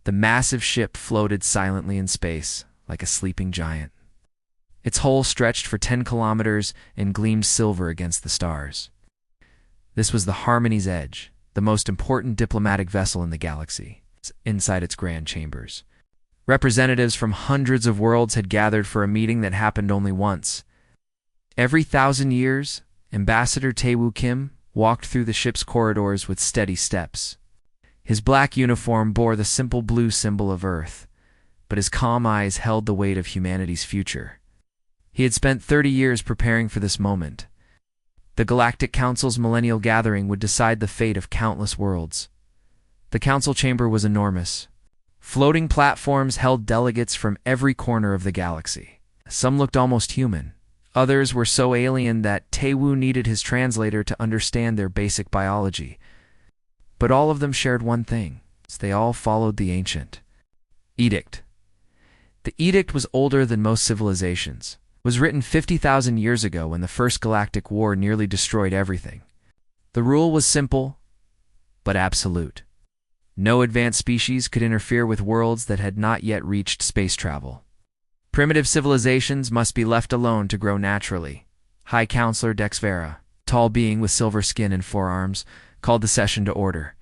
The massive ship floated silently in space, like a sleeping giant. Its hull stretched for 10 kilometers and gleamed silver against the stars. This was the Harmony's Edge, the most important diplomatic vessel in the galaxy. Inside its grand chambers, representatives from hundreds of worlds had gathered for a meeting that happened only once. Every 1,000 years, Ambassador Tae-woo Kim walked through the ship's corridors with steady steps. His black uniform bore the simple blue symbol of Earth, but his calm eyes held the weight of humanity's future. He had spent 30 years preparing for this moment. The Galactic Council's millennial gathering would decide the fate of countless worlds. The council chamber was enormous. Floating platforms held delegates from every corner of the galaxy. Some looked almost human. Others were so alien that Tae-woo needed his translator to understand their basic biology. But all of them shared one thing. They all followed the ancient Edict. The Edict was older than most civilizations. It was written 50,000 years ago when the First Galactic War nearly destroyed everything. The rule was simple, but absolute. No advanced species could interfere with worlds that had not yet reached space travel. Primitive civilizations must be left alone to grow naturally. High Counselor Dex Vera, tall being with silver skin and forearms, called the session to order.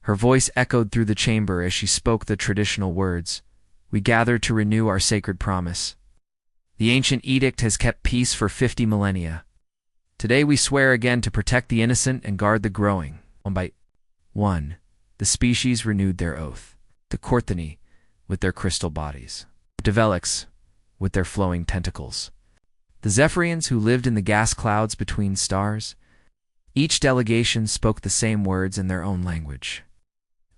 Her voice echoed through the chamber as she spoke the traditional words. We gather to renew our sacred promise. The ancient edict has kept peace for 50 millennia. Today we swear again to protect the innocent and guard the growing. One by one, the species renewed their oath. The Korthani, with their crystal bodies. The Develics, with their flowing tentacles. The Zephyrians who lived in the gas clouds between stars. Each delegation spoke the same words in their own language.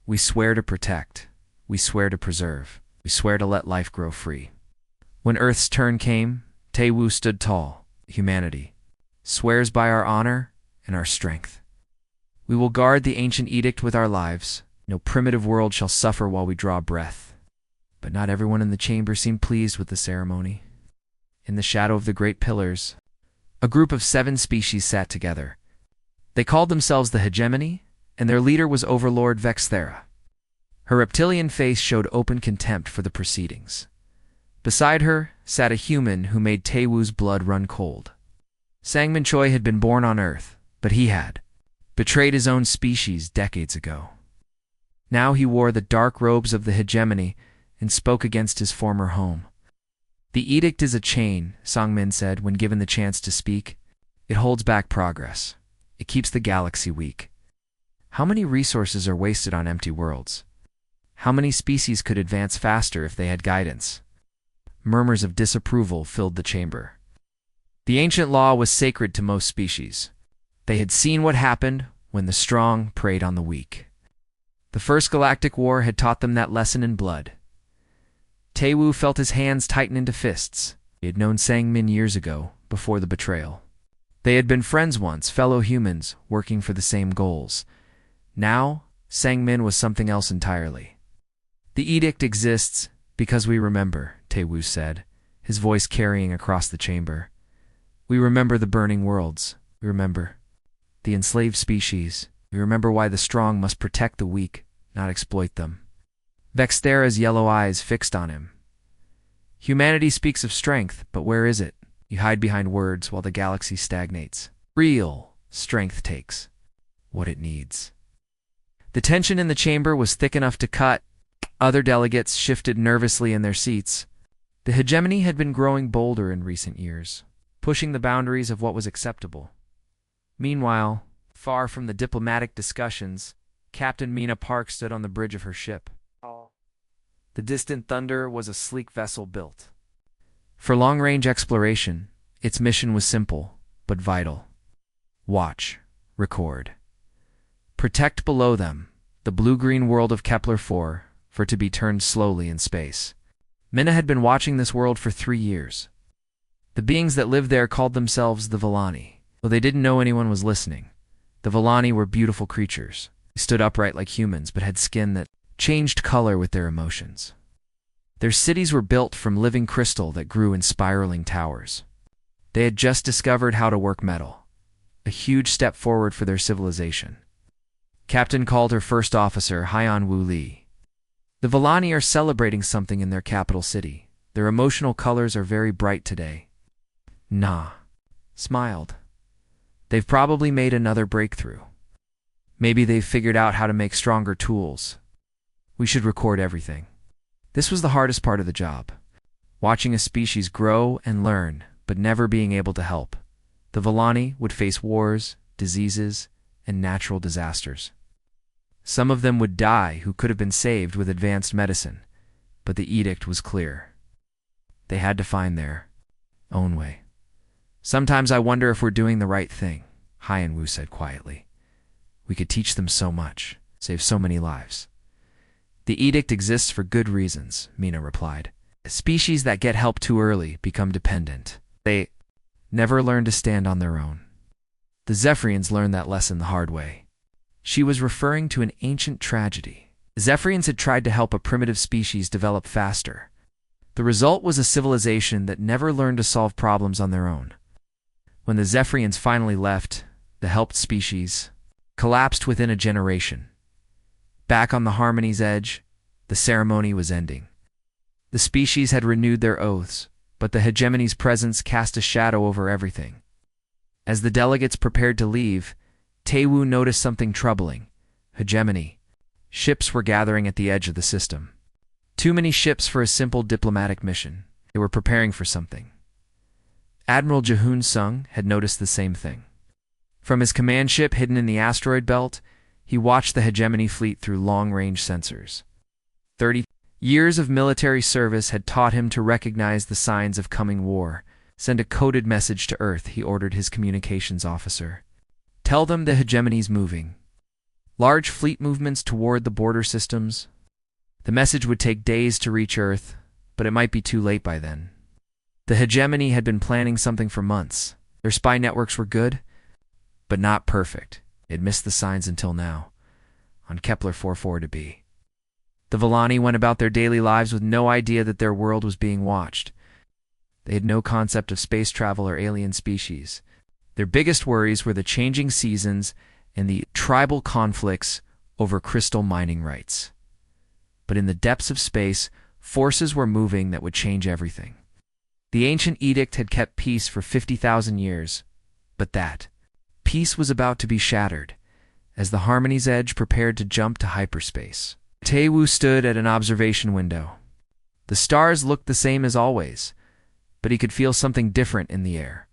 We swear to protect. We swear to preserve. We swear to let life grow free. When Earth's turn came, Tae-woo stood tall. Humanity swears by our honor and our strength. We will guard the ancient edict with our lives. No primitive world shall suffer while we draw breath. But not everyone in the chamber seemed pleased with the ceremony. In the shadow of the great pillars, a group of 7 species sat together. They called themselves the Hegemony, and their leader was Overlord Vexthera. Her reptilian face showed open contempt for the proceedings. Beside her sat a human who made Tae-woo's blood run cold. Sangmin Choi had been born on Earth, but he had betrayed his own species decades ago. Now he wore the dark robes of the Hegemony and spoke against his former home. The edict is a chain, Sangmin said when given the chance to speak. It holds back progress. It keeps the galaxy weak. How many resources are wasted on empty worlds? How many species could advance faster if they had guidance? Murmurs of disapproval filled the chamber. The ancient law was sacred to most species. They had seen what happened when the strong preyed on the weak. The First Galactic War had taught them that lesson in blood. Tae-woo felt his hands tighten into fists. He had known Sangmin years ago, before the betrayal. They had been friends once, fellow humans, working for the same goals. Now, Sangmin was something else entirely. The edict exists because we remember, Tae-woo said, his voice carrying across the chamber. We remember the burning worlds. We remember the enslaved species. We remember why the strong must protect the weak, not exploit them. Vexthera's yellow eyes fixed on him. Humanity speaks of strength, but where is it? You hide behind words while the galaxy stagnates. Real strength takes what it needs. The tension in the chamber was thick enough to cut. Other delegates shifted nervously in their seats. The hegemony had been growing bolder in recent years, pushing the boundaries of what was acceptable. Meanwhile, far from the diplomatic discussions, Captain Mina Park stood on the bridge of her ship. The distant Thunder was a sleek vessel built for long-range exploration. Its mission was simple, but vital. Watch, record. Protect below them, the blue-green world of Kepler-4, for to be turned slowly in space. Mina had been watching this world for 3 years. The beings that lived there called themselves the Villani. Though they didn't know anyone was listening, the Villani were beautiful creatures. They stood upright like humans, but had skin that changed color with their emotions. Their cities were built from living crystal that grew in spiraling towers. They had just discovered how to work metal, a huge step forward for their civilization. Captain called her first officer, Hyan Wu Li. The Villani are celebrating something in their capital city. Their emotional colors are very bright today. Nah smiled. They've probably made another breakthrough. Maybe they've figured out how to make stronger tools. We should record everything. This was the hardest part of the job. Watching a species grow and learn, but never being able to help. The Villani would face wars, diseases, and natural disasters. Some of them would die who could have been saved with advanced medicine, but the edict was clear. They had to find their own way. Sometimes I wonder if we're doing the right thing, Hyan-Wu said quietly. We could teach them so much, save so many lives. The edict exists for good reasons, Mina replied. Species that get help too early become dependent. They never learn to stand on their own. The Zephyrians learned that lesson the hard way. She was referring to an ancient tragedy. The Zephyrians had tried to help a primitive species develop faster. The result was a civilization that never learned to solve problems on their own. When the Zephyrians finally left, the helped species collapsed within a generation. Back on the Harmony's edge, the ceremony was ending. The species had renewed their oaths, but the hegemony's presence cast a shadow over everything. As the delegates prepared to leave, Tae-Woo noticed something troubling. Hegemony. Ships were gathering at the edge of the system. Too many ships for a simple diplomatic mission. They were preparing for something. Admiral Jahoon Sung had noticed the same thing. From his command ship hidden in the asteroid belt, he watched the hegemony fleet through long-range sensors. 30 years of military service had taught him to recognize the signs of coming war. Send a coded message to Earth, he ordered his communications officer. Tell them the hegemony's moving. Large fleet movements toward the border systems. The message would take days to reach Earth, but it might be too late by then. The hegemony had been planning something for months. Their spy networks were good, but not perfect. It missed the signs until now. On Kepler 44 to be. The Villani went about their daily lives with no idea that their world was being watched. They had no concept of space travel or alien species. Their biggest worries were the changing seasons and the tribal conflicts over crystal mining rights. But in the depths of space, forces were moving that would change everything. The ancient edict had kept peace for 50,000 years, but that peace was about to be shattered as the Harmony's edge prepared to jump to hyperspace. Tae-Woo stood at an observation window. The stars looked the same as always, but he could feel something different in the air.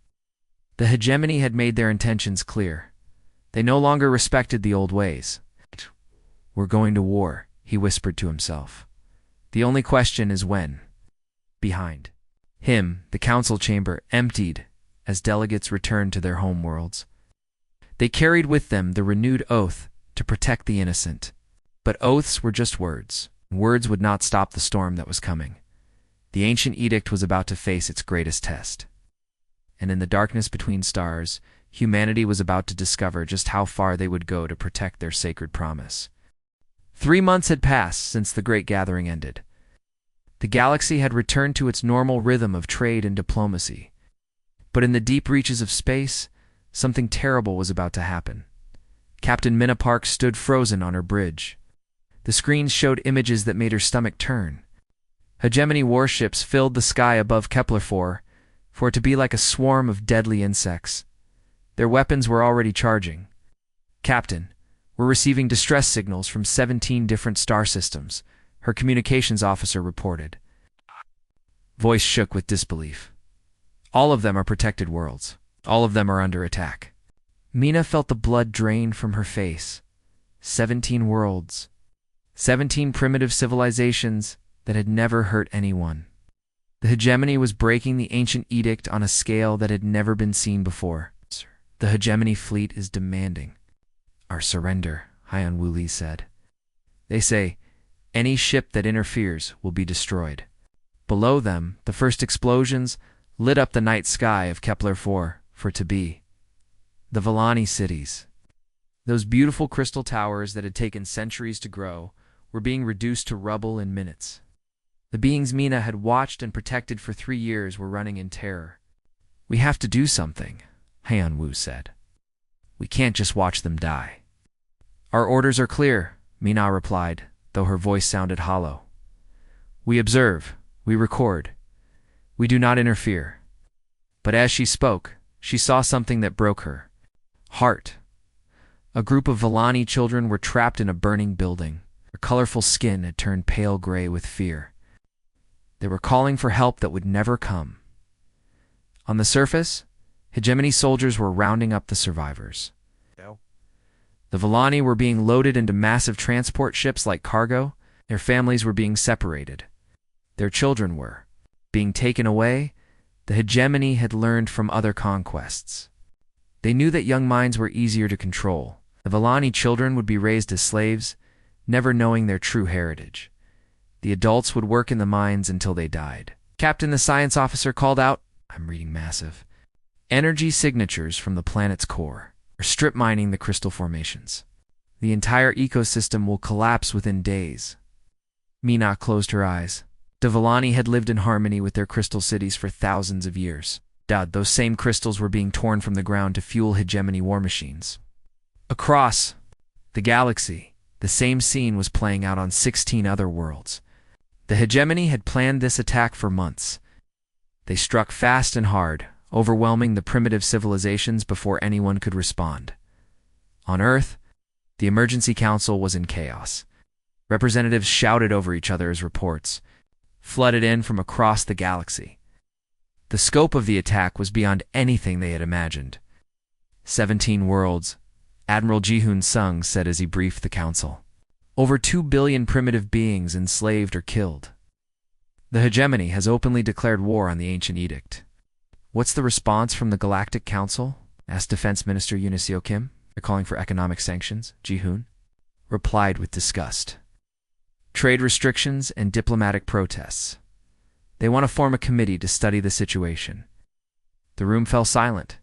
The hegemony had made their intentions clear. They no longer respected the old ways. We're going to war, he whispered to himself. The only question is when. Behind him, the council chamber emptied as delegates returned to their home worlds. They carried with them the renewed oath to protect the innocent. But oaths were just words. Words would not stop the storm that was coming. The ancient edict was about to face its greatest test. And in the darkness between stars, humanity was about to discover just how far they would go to protect their sacred promise. 3 months had passed since the Great Gathering ended. The galaxy had returned to its normal rhythm of trade and diplomacy. But in the deep reaches of space, something terrible was about to happen. Captain Minna Park stood frozen on her bridge. The screens showed images that made her stomach turn. Hegemony warships filled the sky above Kepler 4, for it to be like a swarm of deadly insects. Their weapons were already charging. Captain, we're receiving distress signals from 17 different star systems, her communications officer reported. Voice shook with disbelief. All of them are protected worlds. All of them are under attack. Mina felt the blood drain from her face. 17 worlds. 17 primitive civilizations that had never hurt anyone. The hegemony was breaking the ancient edict on a scale that had never been seen before. The hegemony fleet is demanding our surrender, Hyan-Wu Li said. They say, any ship that interferes will be destroyed. Below them, the first explosions lit up the night sky of Kepler 4 for to be the Villani cities. Those beautiful crystal towers that had taken centuries to grow were being reduced to rubble in minutes. The beings Mina had watched and protected for 3 years were running in terror. We have to do something, Hyan-Wu said. We can't just watch them die. Our orders are clear, Mina replied. though her voice sounded hollow. "We observe, we record, we do not interfere." But as she spoke, she saw something that broke her heart. A group of Villani children were trapped in a burning building. Their colorful skin had turned pale gray with fear. They were calling for help that would never come. On the surface, hegemony soldiers were rounding up the survivors. The Villani were being loaded into massive transport ships like cargo. Their families were being separated. Their children were being taken away. The hegemony had learned from other conquests. They knew that young minds were easier to control. The Villani children would be raised as slaves, never knowing their true heritage. The adults would work in the mines until they died. "Captain," the science officer called out. I'm reading massive. "Energy signatures from the planet's core are strip mining the crystal formations. The entire ecosystem will collapse within days." Mina closed her eyes. The Villani had lived in harmony with their crystal cities for thousands of years. Those same crystals were being torn from the ground to fuel hegemony war machines. Across the galaxy, the same scene was playing out on 16 other worlds. The hegemony had planned this attack for months. They struck fast and hard, overwhelming the primitive civilizations before anyone could respond. On Earth, the emergency council was in chaos. Representatives shouted over each other as reports flooded in from across the galaxy. The scope of the attack was beyond anything they had imagined. 17 worlds, Admiral Ji-hoon Sung said as he briefed the council. Over 2 billion primitive beings enslaved or killed. The hegemony has openly declared war on the ancient edict. "What's the response from the Galactic Council?" asked Defense Minister Yoon Seo-kim. "They're calling for economic sanctions," Ji-hoon replied with disgust. "Trade restrictions and diplomatic protests. They want to form a committee to study the situation." The room fell silent.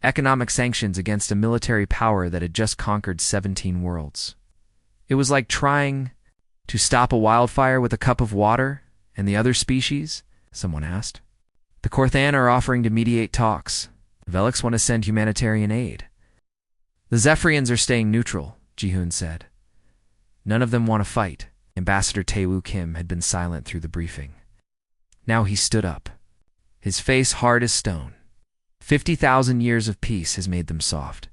Economic sanctions against a military power that had just conquered 17 worlds. It was like trying to stop a wildfire with a cup of water. "And the other species?" someone asked. "The Korthan are offering to mediate talks. The Veliks want to send humanitarian aid." "The Zephyrians are staying neutral," Ji-hoon said. "None of them want to fight." Ambassador Tae-woo Kim had been silent through the briefing. Now he stood up, his face hard as stone. 50,000 years of peace has made them soft.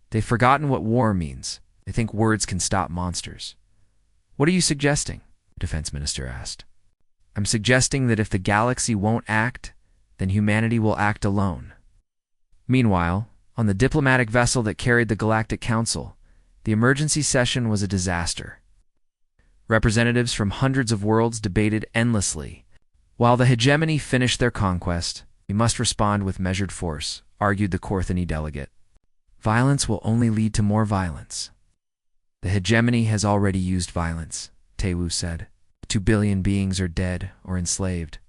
They've forgotten what war means. They think words can stop monsters. "What are you suggesting?" the defense minister asked. "I'm suggesting that if the galaxy won't act, then humanity will act alone." Meanwhile, on the diplomatic vessel that carried the Galactic Council, the emergency session was a disaster. Representatives from hundreds of worlds debated endlessly. While the hegemony finished their conquest, "We must respond with measured force," argued the Korthani delegate. "Violence will only lead to more violence." "The hegemony has already used violence," Tae-woo said. 2 billion beings are dead or enslaved.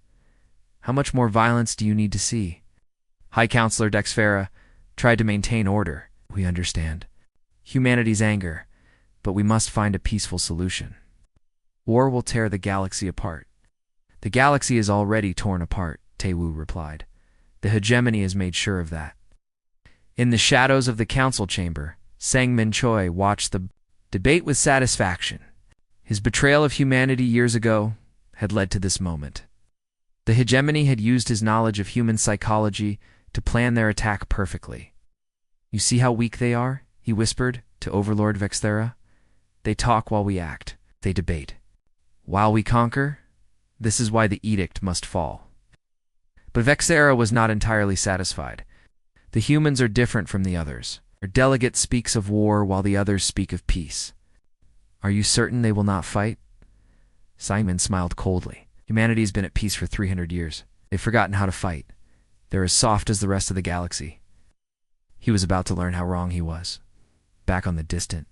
How much more violence do you need to see? High Counselor Dexfera tried to maintain order. "We understand humanity's anger, but we must find a peaceful solution. War will tear the galaxy apart." "The galaxy is already torn apart," Tae-woo replied. "The hegemony has made sure of that." In the shadows of the council chamber, Sang Min Choi watched the debate with satisfaction. His betrayal of humanity years ago had led to this moment. The hegemony had used his knowledge of human psychology to plan their attack perfectly. "You see how weak they are?" he whispered to Overlord Vexthera. "They talk while we act. They debate while we conquer. This is why the edict must fall." But Vexthera was not entirely satisfied. "The humans are different from the others. Our delegate speaks of war while the others speak of peace. Are you certain they will not fight?" Simon smiled coldly. "Humanity's been at peace for 300 years. They've forgotten how to fight. They're as soft as the rest of the galaxy." He was about to learn how wrong he was. Back on the distant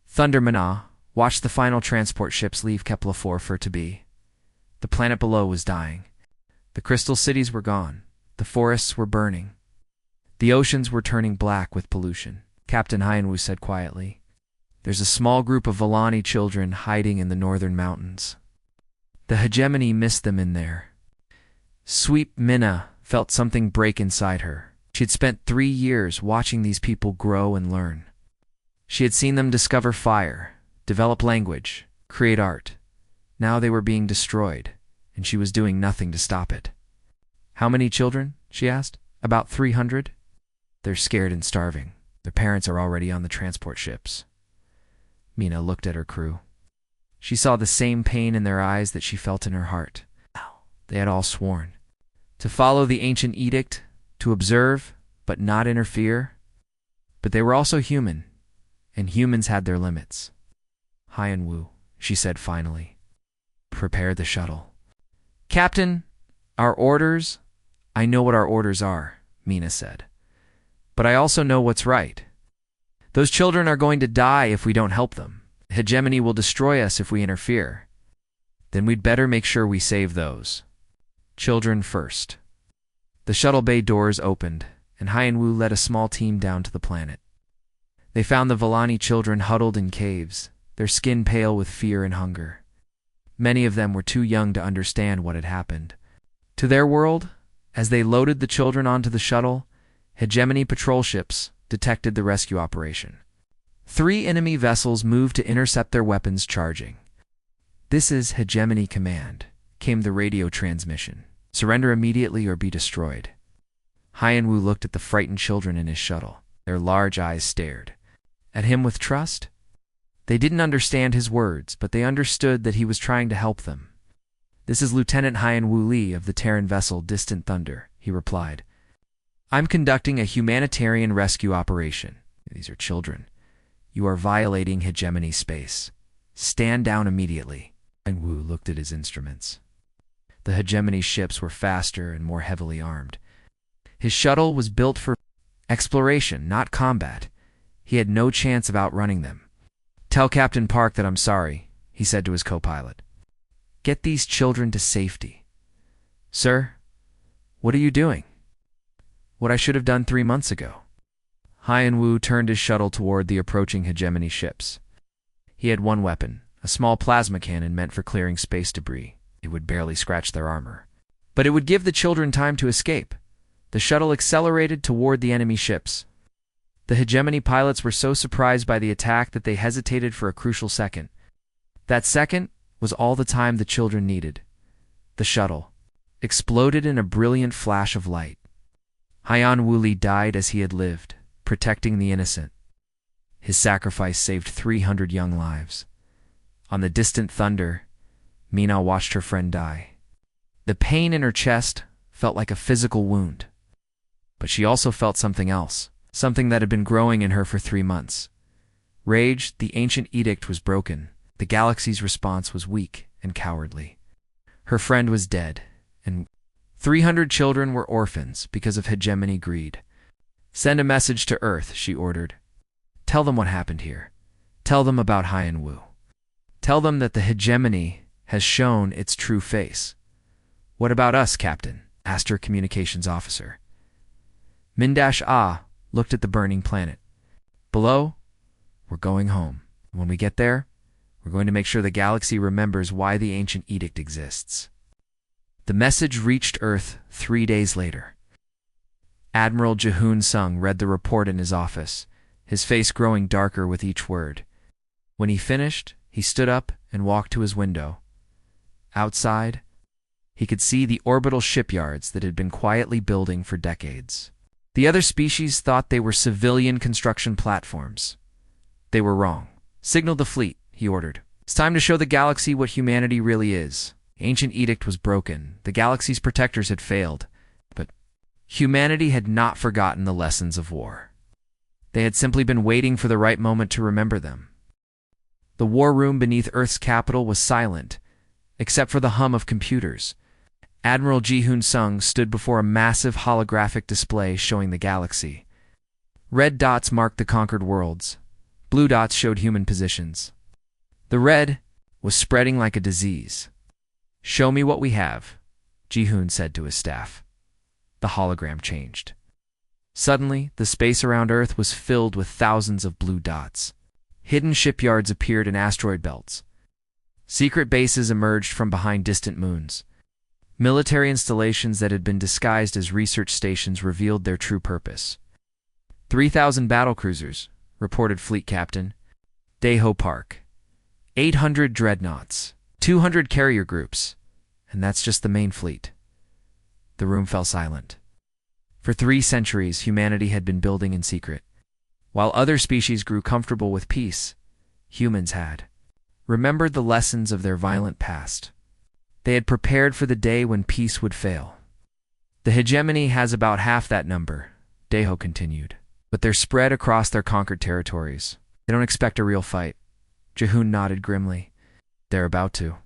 Thunder Mana watched the final transport ships leave Kepler-4 for to be. The planet below was dying. The crystal cities were gone. The forests were burning. The oceans were turning black with pollution. Captain Hyenwoo said quietly, "There's a small group of Villani children hiding in the northern mountains. The hegemony missed them in there." Sweep Minna felt something break inside her. She had spent 3 years watching these people grow and learn. She had seen them discover fire, develop language, create art. Now they were being destroyed, and she was doing nothing to stop it. "How many children?" she asked. "About 300. They're scared and starving. Their parents are already on the transport ships." Mina looked at her crew. She saw the same pain in their eyes that she felt in her heart. They had all sworn to follow the ancient edict, to observe but not interfere. But they were also human, and humans had their limits. "Hyan Wu," she said finally, "prepare the shuttle." "Captain, our orders—" "I know what our orders are," Mina said. "But I also know what's right. Those children are going to die if we don't help them. Hegemony will destroy us if we interfere. Then we'd better make sure we save those. Children first." The shuttle bay doors opened, and Hyan Wu led a small team down to the planet. They found the Villani children huddled in caves, their skin pale with fear and hunger. Many of them were too young to understand what had happened. To their world, as they loaded the children onto the shuttle, Hegemony patrol ships detected the rescue operation. 3 enemy vessels moved to intercept their weapons charging. "This is Hegemony Command," came the radio transmission. "Surrender immediately or be destroyed." Hyan Wu looked at the frightened children in his shuttle. Their large eyes stared at him with trust. They didn't understand his words, but they understood that he was trying to help them. "This is Lieutenant Hyan Wu Li of the Terran vessel Distant Thunder," he replied. "I'm conducting a humanitarian rescue operation. These are children. You are violating hegemony space. Stand down immediately." And Wu looked at his instruments. The hegemony ships were faster and more heavily armed. His shuttle was built for exploration, not combat. He had no chance of outrunning them. "Tell Captain Park that I'm sorry," he said to his co-pilot. "Get these children to safety." "Sir, what are you doing?" "What I should have done 3 months ago." Hyan Wu turned his shuttle toward the approaching hegemony ships. He had one weapon, a small plasma cannon meant for clearing space debris. It would barely scratch their armor, but it would give the children time to escape. The shuttle accelerated toward the enemy ships. The hegemony pilots were so surprised by the attack that they hesitated for a crucial second. That second was all the time the children needed. The shuttle exploded in a brilliant flash of light. Hyan Wu Li died as he had lived, protecting the innocent. His sacrifice saved 300 young lives. On the Distant Thunder, Mina watched her friend die. The pain in her chest felt like a physical wound. But she also felt something else, something that had been growing in her for 3 months. Rage, the ancient edict was broken. The galaxy's response was weak and cowardly. Her friend was dead, and 300 children were orphans because of hegemony greed. "Send a message to Earth," she ordered. "Tell them what happened here. Tell them about Hyan Wu. Tell them that the hegemony has shown its true face." "What about us, Captain?" asked her communications officer. Min-Ah looked at the burning planet. "Below, we're going home. When we get there, we're going to make sure the galaxy remembers why the ancient edict exists." The message reached Earth 3 days later. Admiral Ji-hoon Sung read the report in his office, his face growing darker with each word. When he finished, he stood up and walked to his window. Outside, he could see the orbital shipyards that had been quietly building for decades. The other species thought they were civilian construction platforms. They were wrong. "Signal the fleet," he ordered. "It's time to show the galaxy what humanity really is." The ancient edict was broken. The galaxy's protectors had failed. But humanity had not forgotten the lessons of war. They had simply been waiting for the right moment to remember them. The war room beneath Earth's capital was silent, except for the hum of computers. Admiral Ji-hoon Sung stood before a massive holographic display showing the galaxy. Red dots marked the conquered worlds. Blue dots showed human positions. The red was spreading like a disease. "Show me what we have," Ji-hoon said to his staff. The hologram changed. Suddenly, the space around Earth was filled with thousands of blue dots. Hidden shipyards appeared in asteroid belts. Secret bases emerged from behind distant moons. Military installations that had been disguised as research stations revealed their true purpose. 3,000 battlecruisers, reported Fleet Captain Daeho Park. 800 dreadnoughts, 200 carrier groups, and that's just the main fleet. The room fell silent. For 3 centuries, humanity had been building in secret. While other species grew comfortable with peace, humans had remembered the lessons of their violent past. They had prepared for the day when peace would fail. The hegemony has about half that number, Deho continued, but they're spread across their conquered territories. They don't expect a real fight. Jehun nodded grimly. They're about to.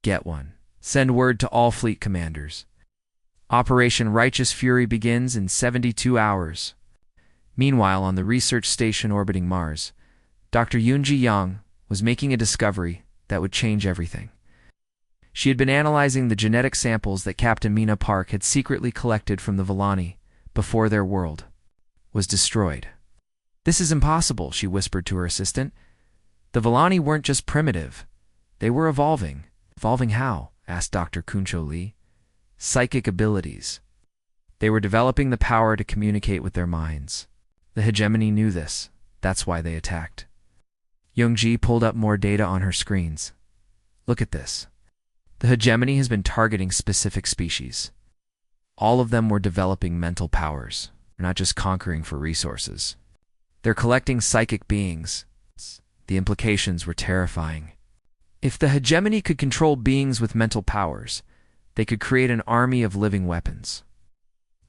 Get one. Send word to all fleet commanders. Operation Righteous Fury begins in 72 hours. Meanwhile, on the research station orbiting Mars, Dr. Yoonji Yang was making a discovery that would change everything. She had been analyzing the genetic samples that Captain Mina Park had secretly collected from the Villani before their world was destroyed. This is impossible, she whispered to her assistant. The Villani weren't just primitive. They were evolving. Evolving how? Asked Dr. Kuncho Lee. Psychic abilities. They were developing the power to communicate with their minds. The hegemony knew this. That's why they attacked. Youngji pulled up more data on her screens. Look at this. The hegemony has been targeting specific species. All of them were developing mental powers. They're not just conquering for resources. They're collecting psychic beings. The implications were terrifying. If the hegemony could control beings with mental powers, they could create an army of living weapons.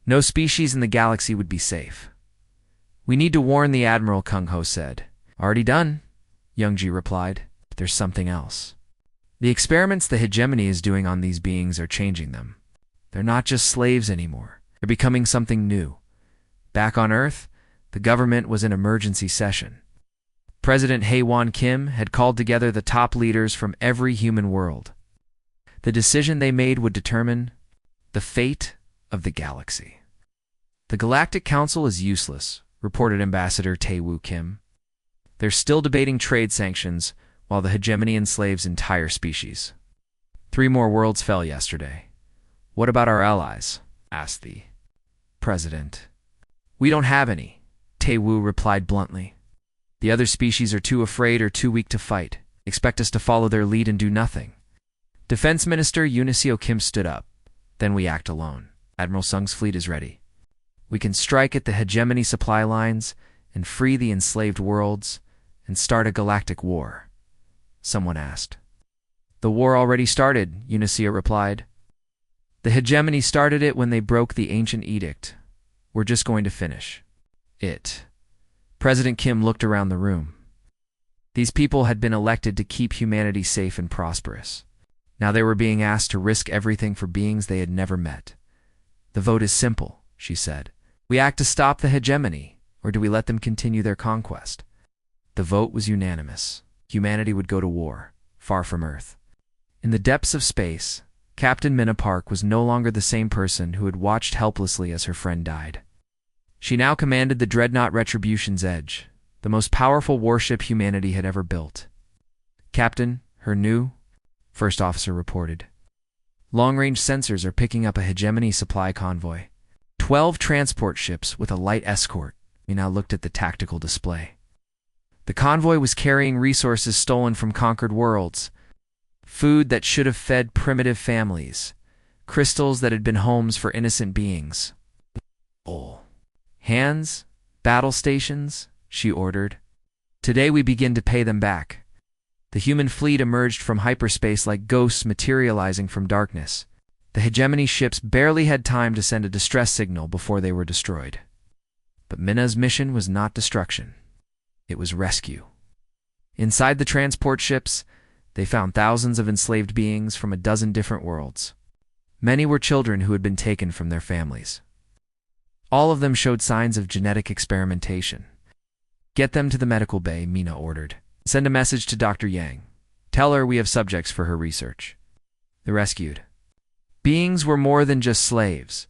No species in the galaxy would be safe. We need to warn the Admiral, Kung Ho said. Already done, Youngji replied. But there's something else. The experiments the hegemony is doing on these beings are changing them. They're not just slaves anymore. They're becoming something new. Back on Earth, the government was in emergency session. President Hae-won Kim had called together the top leaders from every human world. The decision they made would determine the fate of the galaxy. The Galactic Council is useless, reported Ambassador Tae-woo Kim. They're still debating trade sanctions while the hegemony enslaves entire species. 3 more worlds fell yesterday. What about our allies? Asked the president. We don't have any, Tae-woo replied bluntly. The other species are too afraid or too weak to fight. Expect us to follow their lead and do nothing. Defense Minister Uniseo Kim stood up. Then we act alone. Admiral Sung's fleet is ready. We can strike at the hegemony supply lines and free the enslaved worlds and start a galactic war. Someone asked. The war already started, Uniseo replied. The hegemony started it when they broke the ancient edict. We're just going to finish it. President Kim looked around the room. These people had been elected to keep humanity safe and prosperous. Now they were being asked to risk everything for beings they had never met. The vote is simple, she said. We act to stop the hegemony, or do we let them continue their conquest? The vote was unanimous. Humanity would go to war, far from Earth. In the depths of space, Captain Mina Park was no longer the same person who had watched helplessly as her friend died. She now commanded the dreadnought Retribution's Edge, the most powerful warship humanity had ever built. Captain, her new first officer reported. Long-range sensors are picking up a hegemony supply convoy. 12 transport ships with a light escort. We now looked at the tactical display. The convoy was carrying resources stolen from conquered worlds. Food that should have fed primitive families. Crystals that had been homes for innocent beings. Oh. Hands? Battle stations? She ordered. Today we begin to pay them back. The human fleet emerged from hyperspace like ghosts materializing from darkness. The hegemony ships barely had time to send a distress signal before they were destroyed. But Mina's mission was not destruction. It was rescue. Inside the transport ships, they found thousands of enslaved beings from a dozen different worlds. Many were children who had been taken from their families. All of them showed signs of genetic experimentation. Get them to the medical bay, Mina ordered. Send a message to Dr. Yang. Tell her we have subjects for her research. The rescued beings were more than just slaves.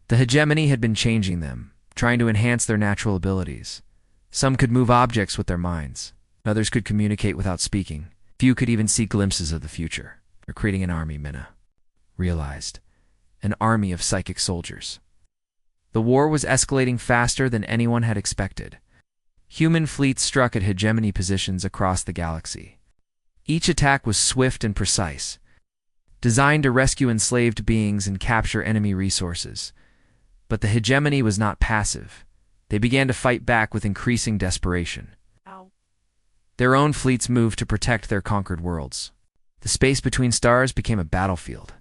The hegemony had been changing them, trying to enhance their natural abilities. Some could move objects with their minds. Others could communicate without speaking. Few could even see glimpses of the future. They're creating an army, Mina realized. An army of psychic soldiers. The war was escalating faster than anyone had expected. Human fleets struck at hegemony positions across the galaxy. Each attack was swift and precise, designed to rescue enslaved beings and capture enemy resources. But the hegemony was not passive. They began to fight back with increasing desperation. Their own fleets moved to protect their conquered worlds. The space between stars became a battlefield.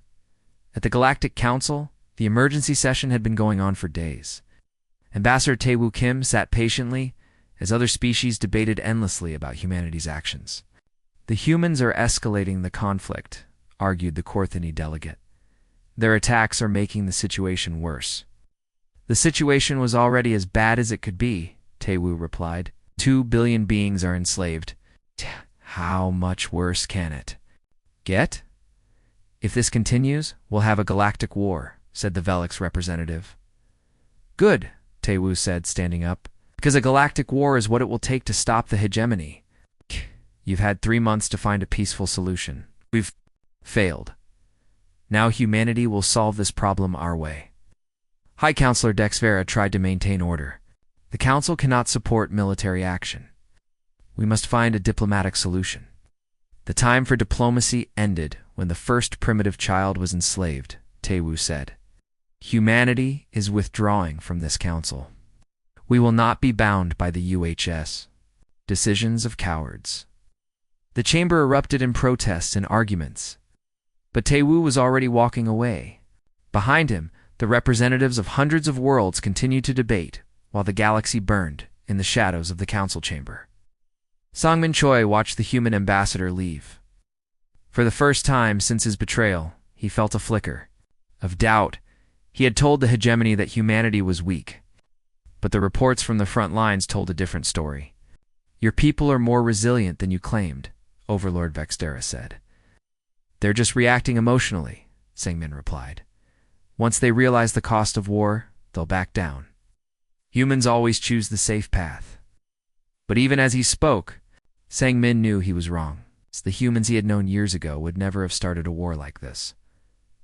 At the Galactic Council, the emergency session had been going on for days. Ambassador Tae-woo Kim sat patiently as other species debated endlessly about humanity's actions. The humans are escalating the conflict, argued the Korthini delegate. Their attacks are making the situation worse. The situation was already as bad as it could be, Tae-woo replied. 2 billion beings are enslaved. How much worse can it get? If this continues, we'll have a galactic war, said the Velix representative. Good, Tae-woo said, standing up, because a galactic war is what it will take to stop the hegemony. You've had 3 months to find a peaceful solution. We've failed. Now humanity will solve this problem our way. High Counselor Dexvera tried to maintain order. The Council cannot support military action. We must find a diplomatic solution. The time for diplomacy ended when the first primitive child was enslaved, Tae-woo said. Humanity is withdrawing from this council. We will not be bound by the UHS. Decisions of cowards. The chamber erupted in protests and arguments. But Tae-woo was already walking away. Behind him, the representatives of hundreds of worlds continued to debate, while the galaxy burned in the shadows of the council chamber. Sangmin Choi watched the human ambassador leave. For the first time since his betrayal, he felt a flicker of doubt. He had told the hegemony that humanity was weak, but the reports from the front lines told a different story. Your people are more resilient than you claimed, Overlord Vextera said. They're just reacting emotionally, Sangmin replied. Once they realize the cost of war, they'll back down. Humans always choose the safe path. But even as he spoke, Sangmin knew he was wrong. The humans he had known years ago would never have started a war like this.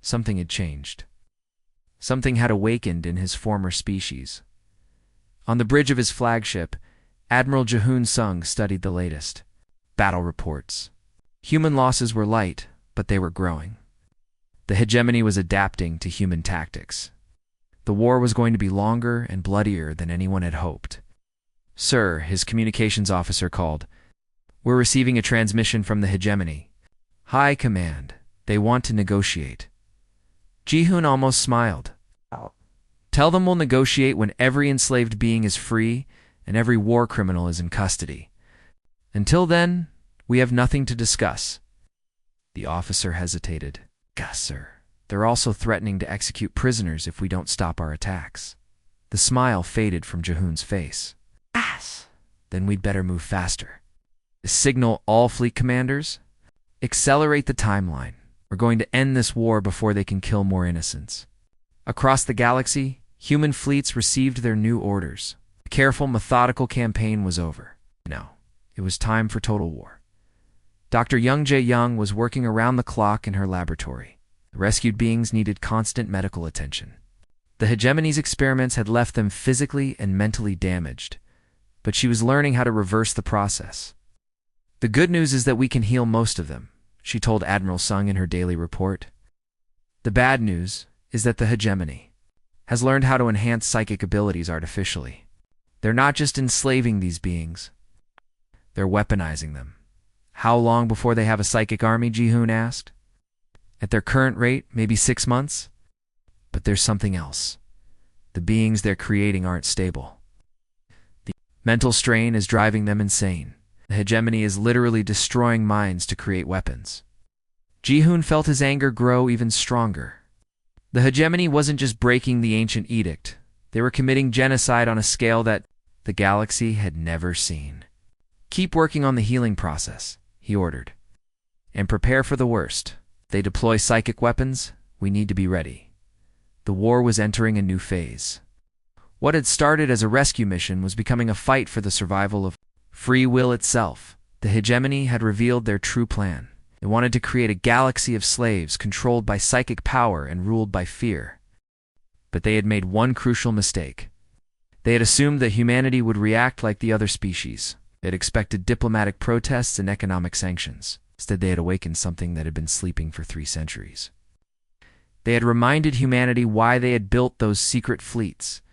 Something had changed. Something had awakened in his former species. On the bridge of his flagship, Admiral Jahoon Sung studied the latest battle reports. Human losses were light, but they were growing. The hegemony was adapting to human tactics. The war was going to be longer and bloodier than anyone had hoped. Sir, his communications officer called. We're receiving a transmission from the hegemony. High command. They want to negotiate. Jihoon almost smiled. Tell them we'll negotiate when every enslaved being is free and every war criminal is in custody. Until then, we have nothing to discuss. The officer hesitated. Sir, they're also threatening to execute prisoners if we don't stop our attacks. The smile faded from Jahoon's face. Then we'd better move faster. Signal all fleet commanders. Accelerate the timeline. We're going to end this war before they can kill more innocents. Across the galaxy, human fleets received their new orders. The careful, methodical campaign was over. Now, it was time for total war. Dr. Young Jae-young was working around the clock in her laboratory. The rescued beings needed constant medical attention. The hegemony's experiments had left them physically and mentally damaged, but she was learning how to reverse the process. The good news is that we can heal most of them, she told Admiral Sung in her daily report. The bad news is that the hegemony has learned how to enhance psychic abilities artificially. They're not just enslaving these beings, they're weaponizing them. How long before they have a psychic army, Jihoon asked. At their current rate, maybe 6 months. But there's something else. The beings they're creating aren't stable. The mental strain is driving them insane. The hegemony is literally destroying minds to create weapons. Jihoon felt his anger grow even stronger. The hegemony wasn't just breaking the ancient edict. They were committing genocide on a scale that the galaxy had never seen. Keep working on the healing process, he ordered. And prepare for the worst. If they deploy psychic weapons, we need to be ready. The war was entering a new phase. What had started as a rescue mission was becoming a fight for the survival of free will itself. The hegemony had revealed their true plan. They wanted to create a galaxy of slaves controlled by psychic power and ruled by fear. But they had made one crucial mistake. They had assumed that humanity would react like the other species. They had expected diplomatic protests and economic sanctions. Instead, they had awakened something that had been sleeping for 3 centuries. They had reminded humanity why they had built those secret fleets.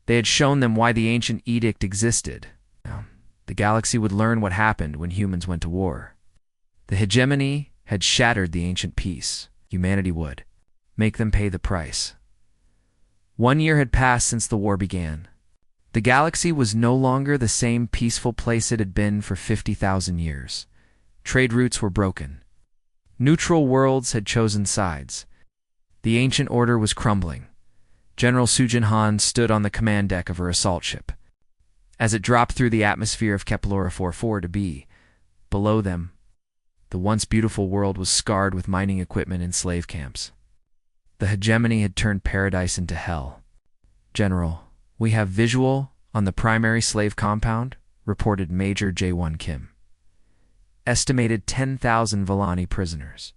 They had shown them why the ancient edict existed. Now, the galaxy would learn what happened when humans went to war. The hegemony had shattered the ancient peace. Humanity would make them pay the price. 1 year had passed since the war began. The galaxy was no longer the same peaceful place it had been for 50,000 years. Trade routes were broken. Neutral worlds had chosen sides. The ancient order was crumbling. General Sujin Han stood on the command deck of her assault ship. As it dropped through the atmosphere of Kepler 44 to be, below them, the once beautiful world was scarred with mining equipment and slave camps. The hegemony had turned paradise into hell. "General, we have visual on the primary slave compound," reported Major J1 Kim. "Estimated 10,000 Villani prisoners.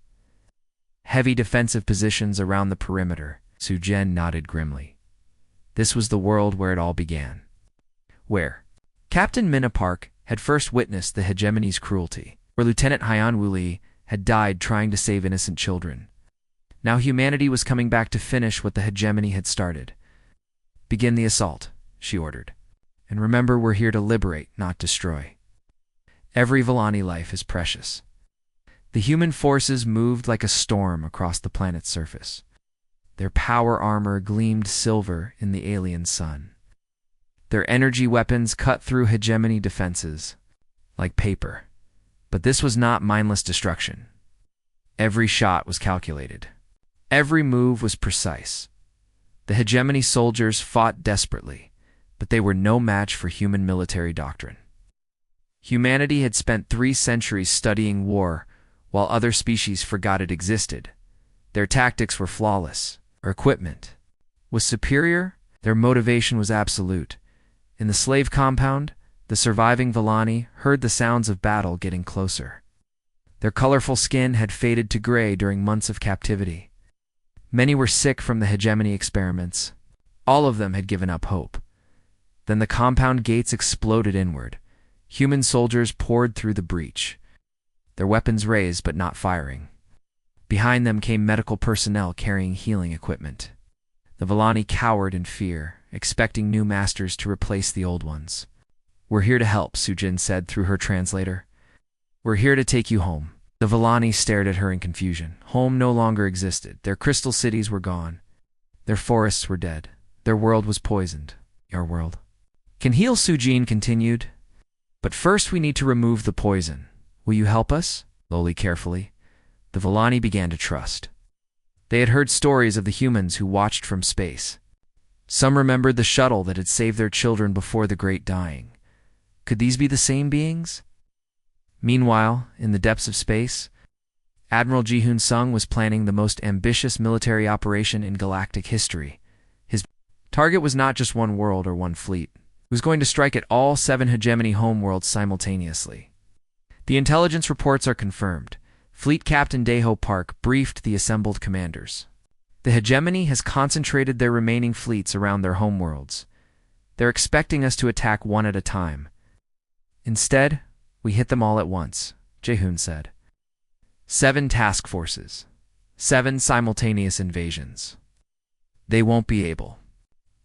Heavy defensive positions around the perimeter." Sujin nodded grimly. This was the world where it all began. Where Captain Mina Park had first witnessed the hegemony's cruelty, where Lieutenant Hyan Wuli had died trying to save innocent children. Now humanity was coming back to finish what the hegemony had started. "Begin the assault," she ordered. "And remember, we're here to liberate, not destroy. Every Villani life is precious." The human forces moved like a storm across the planet's surface. Their power armor gleamed silver in the alien sun. Their energy weapons cut through hegemony defenses like paper. But this was not mindless destruction. Every shot was calculated. Every move was precise. The hegemony soldiers fought desperately, but they were no match for human military doctrine. Humanity had spent 3 centuries studying war, while other species forgot it existed. Their tactics were flawless. Their equipment was superior. Their motivation was absolute. In the slave compound, the surviving Villani heard the sounds of battle getting closer. Their colorful skin had faded to gray during months of captivity. Many were sick from the hegemony experiments. All of them had given up hope. Then the compound gates exploded inward. Human soldiers poured through the breach, their weapons raised but not firing. Behind them came medical personnel carrying healing equipment. The Villani cowered in fear, expecting new masters to replace the old ones. "We're here to help," Sujin said through her translator. "We're here to take you home." The Villani stared at her in confusion. Home no longer existed. Their crystal cities were gone. Their forests were dead. Their world was poisoned. "Your world can heal," Sujin continued. "But first we need to remove the poison. Will you help us?" Slowly, carefully. The Villani began to trust. They had heard stories of the humans who watched from space. Some remembered the shuttle that had saved their children before the Great Dying. Could these be the same beings? Meanwhile, in the depths of space, Admiral Ji-hoon Sung was planning the most ambitious military operation in galactic history. His target was not just one world or one fleet. He was going to strike at all 7 hegemony homeworlds simultaneously. The intelligence reports are confirmed. Fleet Captain Daeho Park briefed the assembled commanders. The hegemony has concentrated their remaining fleets around their homeworlds. They're expecting us to attack one at a time. Instead, we hit them all at once, Jae-hoon said. 7 task forces. 7 simultaneous invasions. They won't be able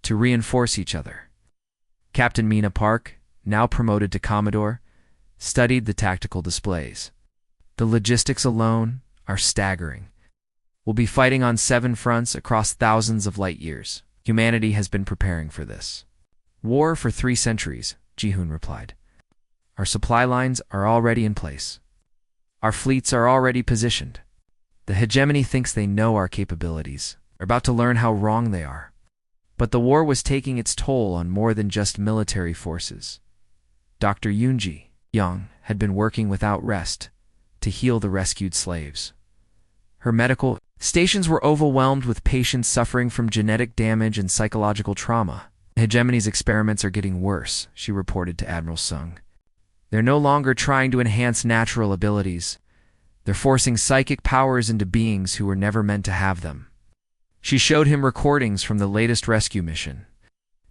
to reinforce each other. Captain Mina Park, now promoted to Commodore, studied the tactical displays. The logistics alone are staggering. We'll be fighting on 7 fronts across thousands of light years. Humanity has been preparing for this. War for 3 centuries, Ji-hoon replied. Our supply lines are already in place. Our fleets are already positioned. The hegemony thinks they know our capabilities. They're about to learn how wrong they are. But the war was taking its toll on more than just military forces. Dr. Yoonji Young had been working without rest to heal the rescued slaves. Her medical stations were overwhelmed with patients suffering from genetic damage and psychological trauma. Hegemony's experiments are getting worse, she reported to Admiral Sung. They're no longer trying to enhance natural abilities. They're forcing psychic powers into beings who were never meant to have them. She showed him recordings from the latest rescue mission.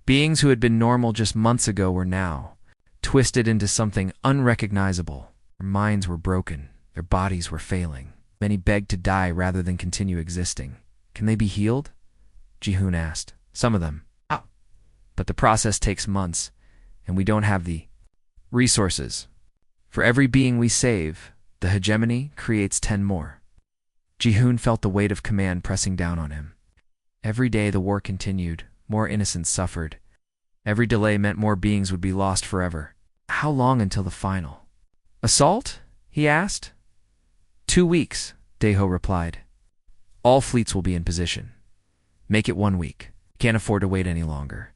Beings who had been normal just months ago were now twisted into something unrecognizable. Their minds were broken. Their bodies were failing. Many begged to die rather than continue existing. Can they be healed? Ji-hoon asked. Some of them. Ah. But the process takes months, and we don't have the resources. For every being we save, the hegemony creates 10 more. Ji-hoon felt the weight of command pressing down on him. Every day the war continued, more innocents suffered. Every delay meant more beings would be lost forever. How long until the final assault? He asked. 2 weeks, Daeho replied. All fleets will be in position. Make it 1 week. Can't afford to wait any longer.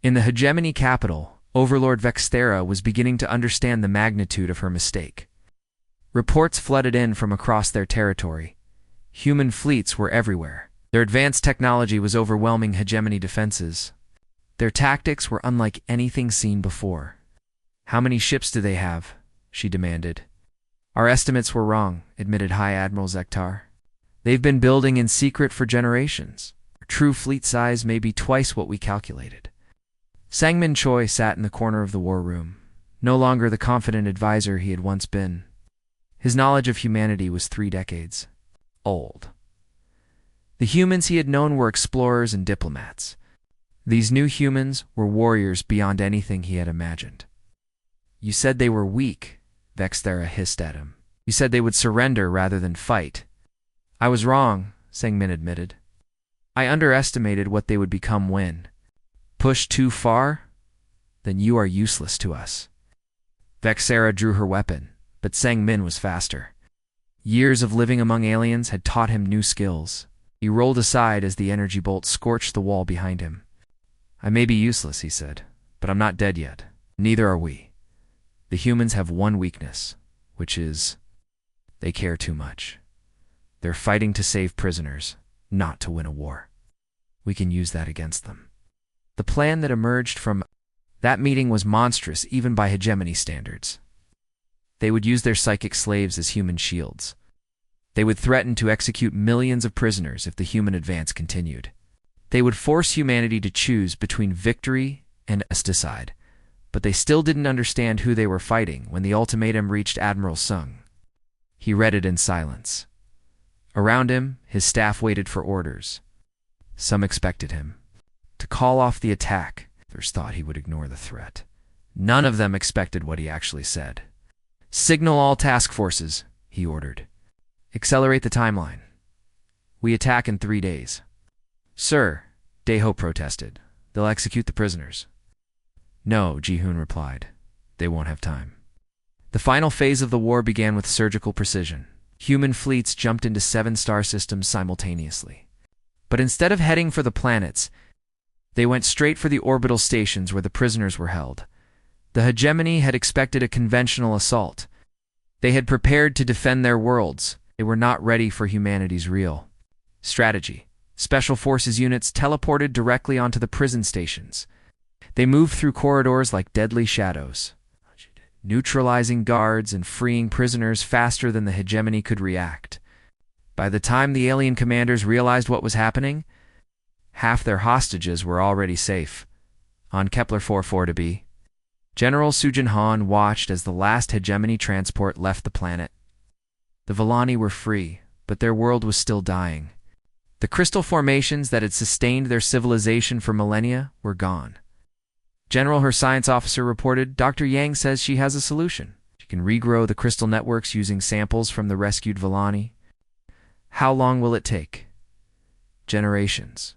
In the hegemony capital, Overlord Vexthera was beginning to understand the magnitude of her mistake. Reports flooded in from across their territory. Human fleets were everywhere. Their advanced technology was overwhelming hegemony defenses. Their tactics were unlike anything seen before. How many ships do they have? She demanded. Our estimates were wrong, admitted High Admiral Zektar. They've been building in secret for generations. Our true fleet size may be twice what we calculated. Sangmin Choi sat in the corner of the war room, no longer the confident advisor he had once been. His knowledge of humanity was 3 decades old. The humans he had known were explorers and diplomats. These new humans were warriors beyond anything he had imagined. You said they were weak, Vexthera hissed at him. You said they would surrender rather than fight. I was wrong, Sangmin admitted. I underestimated what they would become when. Pushed too far? Then you are useless to us. Vexthera drew her weapon, but Sangmin was faster. Years of living among aliens had taught him new skills. He rolled aside as the energy bolt scorched the wall behind him. I may be useless, he said, but I'm not dead yet. Neither are we. The humans have one weakness, which is they care too much. They're fighting to save prisoners, not to win a war. We can use that against them. The plan that emerged from that meeting was monstrous even by hegemony standards. They would use their psychic slaves as human shields. They would threaten to execute millions of prisoners if the human advance continued. They would force humanity to choose between victory and asticide, but they still didn't understand who they were fighting when the ultimatum reached Admiral Sung. He read it in silence. Around him, his staff waited for orders. Some expected him to call off the attack. Others thought he would ignore the threat. None of them expected what he actually said. Signal all task forces, he ordered. Accelerate the timeline. We attack in 3 days. Sir, Daeho protested. They'll execute the prisoners. No, Ji-hoon replied. They won't have time. The final phase of the war began with surgical precision. Human fleets jumped into 7 star systems simultaneously. But instead of heading for the planets, they went straight for the orbital stations where the prisoners were held. The hegemony had expected a conventional assault. They had prepared to defend their worlds. They were not ready for humanity's real strategy. Special forces units teleported directly onto the prison stations. They moved through corridors like deadly shadows, neutralizing guards and freeing prisoners faster than the hegemony could react. By the time the alien commanders realized what was happening, half their hostages were already safe. On Kepler 44 to be. General Sujin Han watched as the last hegemony transport left the planet. The Vellani were free, but their world was still dying. The crystal formations that had sustained their civilization for millennia were gone. General, her science officer reported, Dr. Yang says she has a solution. She can regrow the crystal networks using samples from the rescued Vellani. How long will it take? Generations.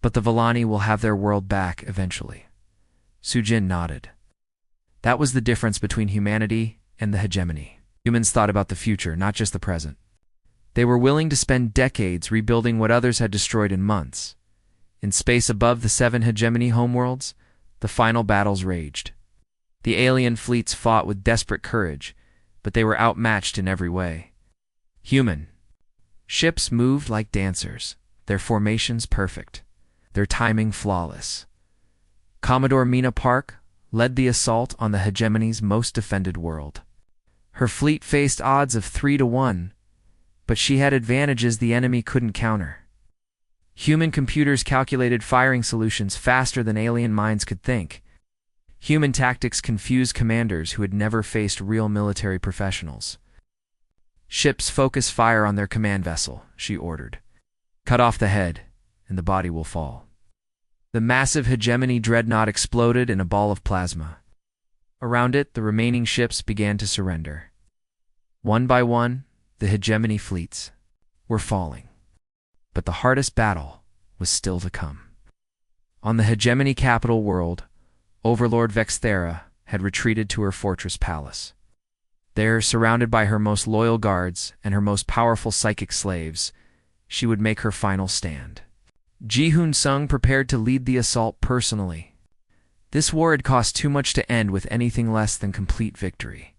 But the Vellani will have their world back eventually. Sujin nodded. That was the difference between humanity and the hegemony. Humans thought about the future, not just the present. They were willing to spend decades rebuilding what others had destroyed in months. In space above the 7 hegemony homeworlds, the final battles raged. The alien fleets fought with desperate courage, but they were outmatched in every way. Human ships moved like dancers, their formations perfect, their timing flawless. Commodore Mina Park led the assault on the hegemony's most defended world. Her fleet faced odds of 3 to 1, but she had advantages the enemy couldn't counter. Human computers calculated firing solutions faster than alien minds could think. Human tactics confused commanders who had never faced real military professionals. "Ships focus fire on their command vessel," she ordered. "Cut off the head, and the body will fall." The massive hegemony dreadnought exploded in a ball of plasma. Around it, the remaining ships began to surrender. One by one, the hegemony fleets were falling. But the hardest battle was still to come. On the hegemony capital world, Overlord Vexthera had retreated to her fortress palace. There, surrounded by her most loyal guards and her most powerful psychic slaves, she would make her final stand. Ji-hoon Sung prepared to lead the assault personally. This war had cost too much to end with anything less than complete victory.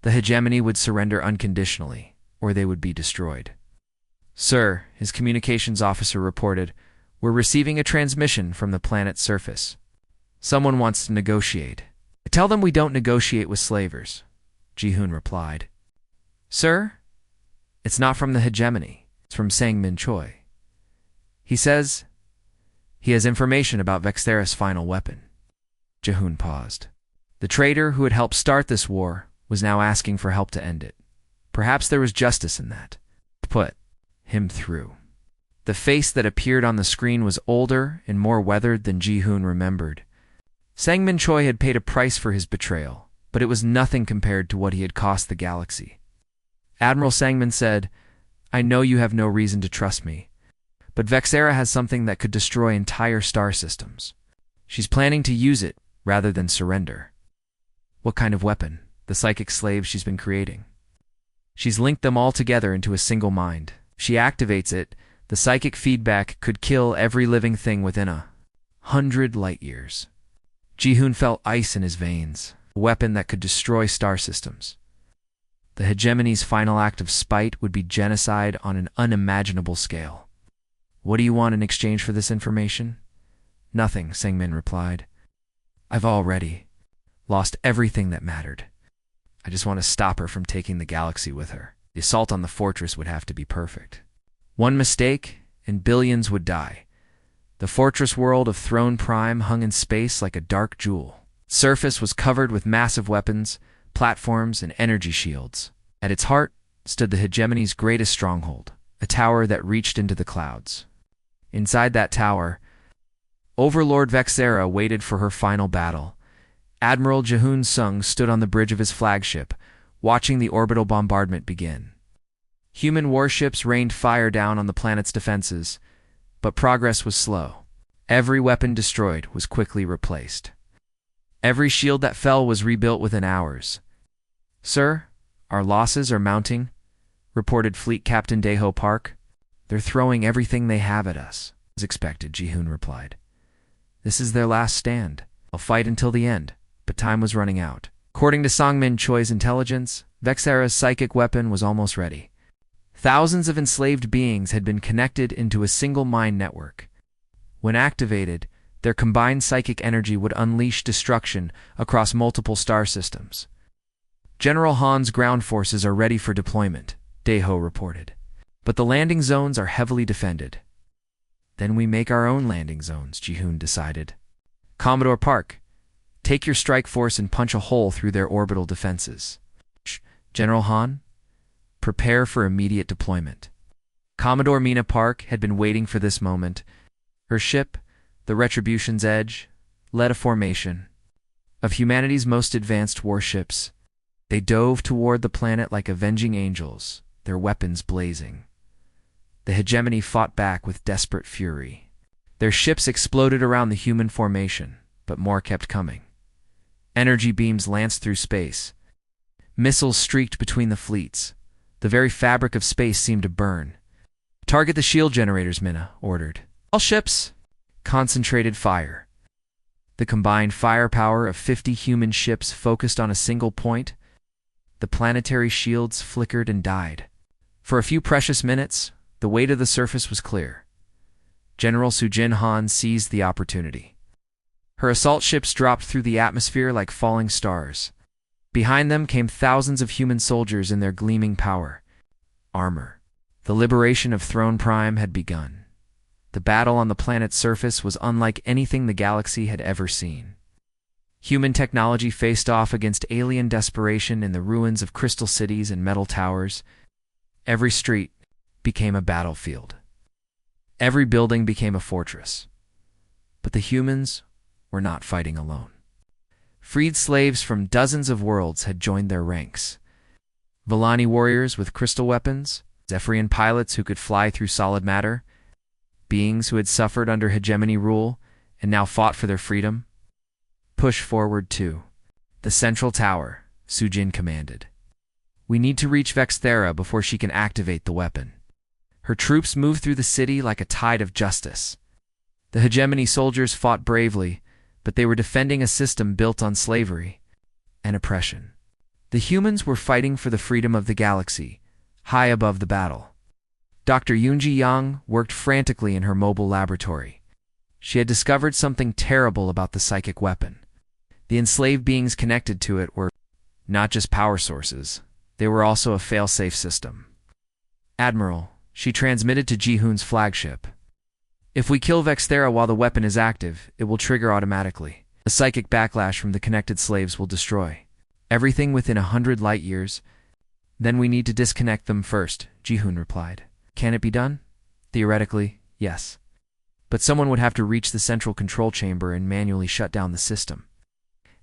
The hegemony would surrender unconditionally, or they would be destroyed. "Sir," his communications officer reported, "we're receiving a transmission from the planet's surface. Someone wants to negotiate." "Tell them we don't negotiate with slavers," Ji-hoon replied. "Sir, it's not from the hegemony. It's from Sang-min Choi. He says he has information about Vexthera's final weapon." Ji-hoon paused. The traitor who had helped start this war was now asking for help to end it. Perhaps there was justice in that. Put him through. The face that appeared on the screen was older and more weathered than Ji-hoon remembered. Sang-min Choi had paid a price for his betrayal, but it was nothing compared to what he had cost the galaxy. Admiral Sang-min said, "I know you have no reason to trust me, but Vexthera has something that could destroy entire star systems. She's planning to use it rather than surrender." "What kind of weapon?" "The psychic slaves she's been creating. She's linked them all together into a single mind. She activates it. The psychic feedback could kill every living thing within 100 light years." Ji-hoon felt ice in his veins, a weapon that could destroy star systems. The hegemony's final act of spite would be genocide on an unimaginable scale. "What do you want in exchange for this information?" "Nothing," Sang-min replied. "I've already lost everything that mattered. I just want to stop her from taking the galaxy with her. The assault on the fortress would have to be perfect. One mistake, and billions would die. The fortress world of Throne Prime hung in space like a dark jewel. Surface was covered with massive weapons, platforms, and energy shields. At its heart stood the hegemony's greatest stronghold, a tower that reached into the clouds. Inside that tower, Overlord Vexthera waited for her final battle. Admiral Ji-hoon Sung stood on the bridge of his flagship, watching the orbital bombardment begin. Human warships rained fire down on the planet's defenses, but progress was slow. Every weapon destroyed was quickly replaced. Every shield that fell was rebuilt within hours. "Sir, our losses are mounting," reported Fleet Captain Daeho Park. "They're throwing everything they have at us." "As expected," Ji-hoon replied. "This is their last stand. I'll fight until the end." But time was running out. According to Sang-min Choi's intelligence, Vexthera's psychic weapon was almost ready. Thousands of enslaved beings had been connected into a single mind network. When activated, their combined psychic energy would unleash destruction across multiple star systems. "General Han's ground forces are ready for deployment," Daeho reported. "But the landing zones are heavily defended." "Then we make our own landing zones," Ji-hoon decided. "Commodore Park, take your strike force and punch a hole through their orbital defenses." "General Han, prepare for immediate deployment." Commodore Mina Park had been waiting for this moment. Her ship, the Retribution's Edge, led a formation of humanity's most advanced warships. They dove toward the planet like avenging angels, their weapons blazing. The hegemony fought back with desperate fury. Their ships exploded around the human formation, but more kept coming. Energy beams lanced through space. Missiles streaked between the fleets. The very fabric of space seemed to burn. "Target the shield generators," Mina ordered. "All ships!" Concentrated fire. The combined firepower of 50 human ships focused on a single point. The planetary shields flickered and died. For a few precious minutes, the way to the surface was clear. General Sujin Han seized the opportunity. Her assault ships dropped through the atmosphere like falling stars. Behind them came thousands of human soldiers in their gleaming power. Armor. The liberation of Throne Prime had begun. The battle on the planet's surface was unlike anything the galaxy had ever seen. Human technology faced off against alien desperation in the ruins of crystal cities and metal towers. Every street became a battlefield. Every building became a fortress. But the humans were not fighting alone. Freed slaves from dozens of worlds had joined their ranks. Villani warriors with crystal weapons, Zephyrian pilots who could fly through solid matter, beings who had suffered under hegemony rule and now fought for their freedom. Push forward to the central tower, Sujin commanded. We need to reach Vexthera before she can activate the weapon. Her troops moved through the city like a tide of justice. The hegemony soldiers fought bravely, but they were defending a system built on slavery and oppression. The humans were fighting for the freedom of the galaxy, high above the battle. Dr. Yunji Yang worked frantically in her mobile laboratory. She had discovered something terrible about the psychic weapon. The enslaved beings connected to it were not just power sources, they were also a fail-safe system. Admiral, she transmitted to Ji-hoon's flagship. If we kill Vexthera while the weapon is active, it will trigger automatically. The psychic backlash from the connected slaves will destroy everything within 100 light years. Then we need to disconnect them first, Ji-hoon replied. Can it be done? Theoretically, yes. But someone would have to reach the central control chamber and manually shut down the system.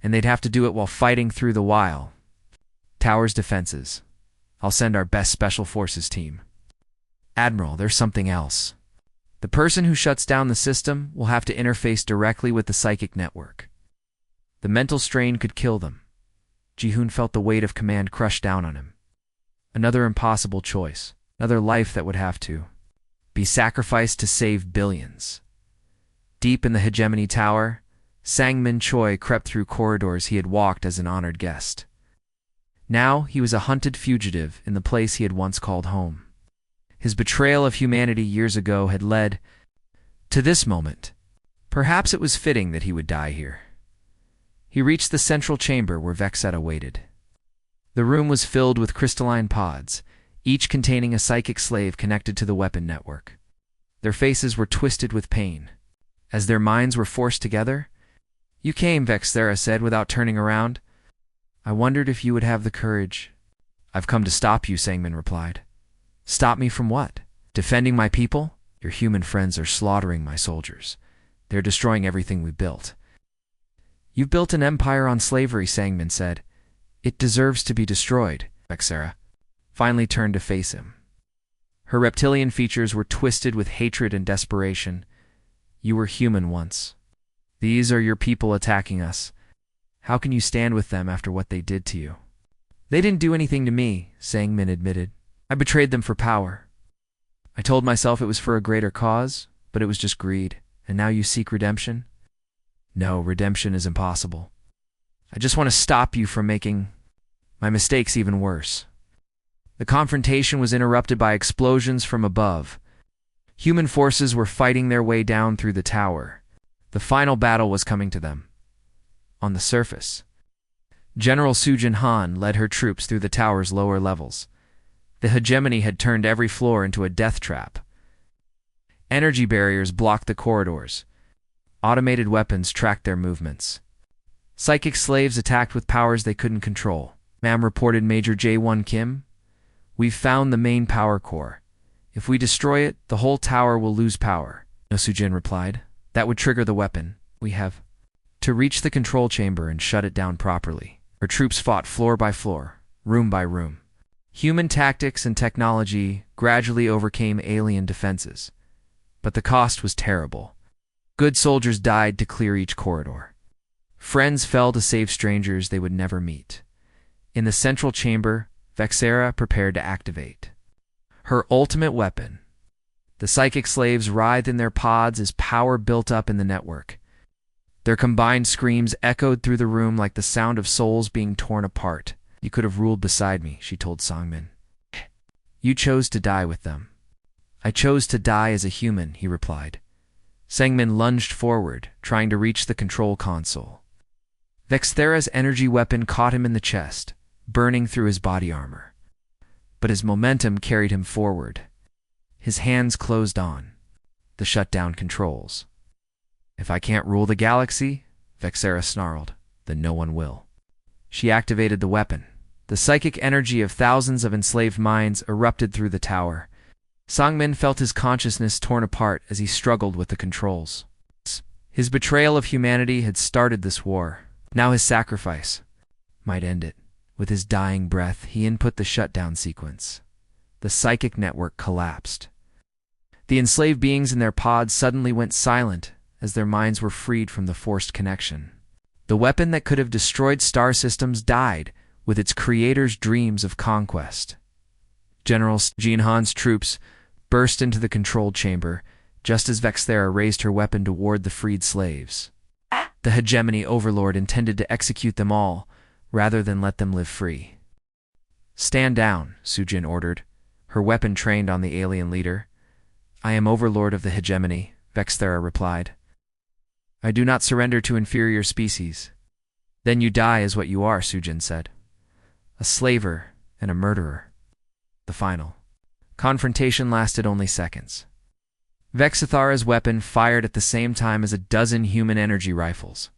And they'd have to do it while fighting through the tower's defenses. I'll send our best special forces team. Admiral, there's something else. The person who shuts down the system will have to interface directly with the psychic network. The mental strain could kill them. Ji-hoon felt the weight of command crush down on him. Another impossible choice. Another life that would have to be sacrificed to save billions. Deep in the hegemony tower, Sang-min Choi crept through corridors he had walked as an honored guest. Now he was a hunted fugitive in the place he had once called home. His betrayal of humanity years ago had led to this moment. Perhaps it was fitting that he would die here. He reached the central chamber where Vexthera waited. The room was filled with crystalline pods, each containing a psychic slave connected to the weapon network. Their faces were twisted with pain. As their minds were forced together, "You came," Vexthera said without turning around. "I wondered if you would have the courage." "I've come to stop you," Sang-min replied. "Stop me from what? Defending my people? Your human friends are slaughtering my soldiers. They're destroying everything we built." "You've built an empire on slavery," Sang-min said. "It deserves to be destroyed." Vexthera finally turned to face him. Her reptilian features were twisted with hatred and desperation. "You were human once. These are your people attacking us. How can you stand with them after what they did to you?" "They didn't do anything to me," Sang-min admitted. "I betrayed them for power. I told myself it was for a greater cause, but it was just greed. And now you seek redemption?" "No, redemption is impossible. I just want to stop you from making my mistakes even worse." The confrontation was interrupted by explosions from above. Human forces were fighting their way down through the tower. The final battle was coming to them. On the surface, General Sujin Han led her troops through the tower's lower levels. The hegemony had turned every floor into a death trap. Energy barriers blocked the corridors. Automated weapons tracked their movements. Psychic slaves attacked with powers they couldn't control. "Ma'am," reported Major Jae-won Kim, "we've found the main power core. If we destroy it, the whole tower will lose power." "No," Sujin replied. "That would trigger the weapon. We have to reach the control chamber and shut it down properly." Her troops fought floor by floor, room by room. Human tactics and technology gradually overcame alien defenses. But the cost was terrible. Good soldiers died to clear each corridor. Friends fell to save strangers they would never meet. In the central chamber, Vexthera prepared to activate her ultimate weapon. The psychic slaves writhed in their pods as power built up in the network. Their combined screams echoed through the room like the sound of souls being torn apart. "You could have ruled beside me," she told Sang-min. "You chose to die with them." "I chose to die as a human," he replied. Sang-min lunged forward, trying to reach the control console. Vexthera's energy weapon caught him in the chest, burning through his body armor. But his momentum carried him forward. His hands closed on the shutdown controls. "If I can't rule the galaxy," Vexthera snarled, then no one will. She activated the weapon. The psychic energy of thousands of enslaved minds erupted through the tower. Sangmin felt his consciousness torn apart as he struggled with the controls. His betrayal of humanity had started this war. Now his sacrifice might end it. With his dying breath, he input the shutdown sequence. The psychic network collapsed. The enslaved beings in their pods suddenly went silent as their minds were freed from the forced connection. The weapon that could have destroyed star systems died with its creator's dreams of conquest. General Jinhan's troops burst into the control chamber just as Vexthera raised her weapon toward the freed slaves. The hegemony overlord intended to execute them all rather than let them live free. "Stand down," Sujin ordered, her weapon trained on the alien leader. "I am overlord of the hegemony," Vexthera replied. "I do not surrender to inferior species." "Then you die as what you are," Sujin said. "A slaver and a murderer." The final confrontation lasted only seconds. Vexthera's weapon fired at the same time as a dozen human energy rifles.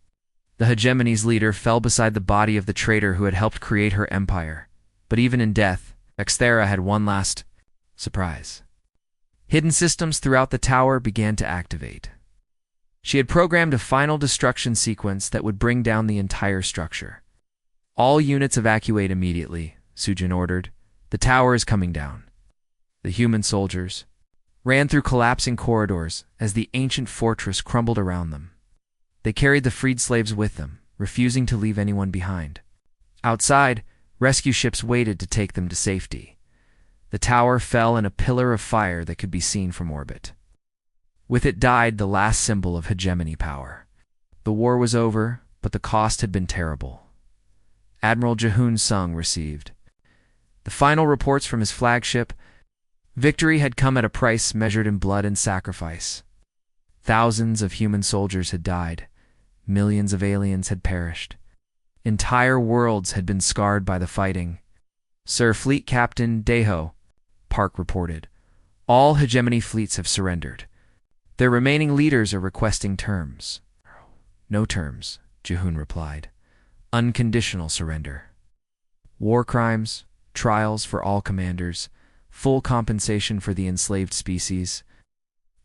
The hegemony's leader fell beside the body of the traitor who had helped create her empire. But even in death, Vexthera had one last surprise. Hidden systems throughout the tower began to activate. She had programmed a final destruction sequence that would bring down the entire structure. "All units evacuate immediately," Sujin ordered. "The tower is coming down." The human soldiers ran through collapsing corridors as the ancient fortress crumbled around them. They carried the freed slaves with them, refusing to leave anyone behind. Outside, rescue ships waited to take them to safety. The tower fell in a pillar of fire that could be seen from orbit. With it died the last symbol of hegemony power. The war was over, but the cost had been terrible. Admiral Jehun Sung received the final reports from his flagship. Victory had come at a price measured in blood and sacrifice. Thousands of human soldiers had died. Millions of aliens had perished. Entire worlds had been scarred by the fighting. "Sir Fleet Captain Daeho," Park reported, "all hegemony fleets have surrendered. Their remaining leaders are requesting terms." "No terms," Jehun replied. "Unconditional surrender. War crimes, trials for all commanders, full compensation for the enslaved species,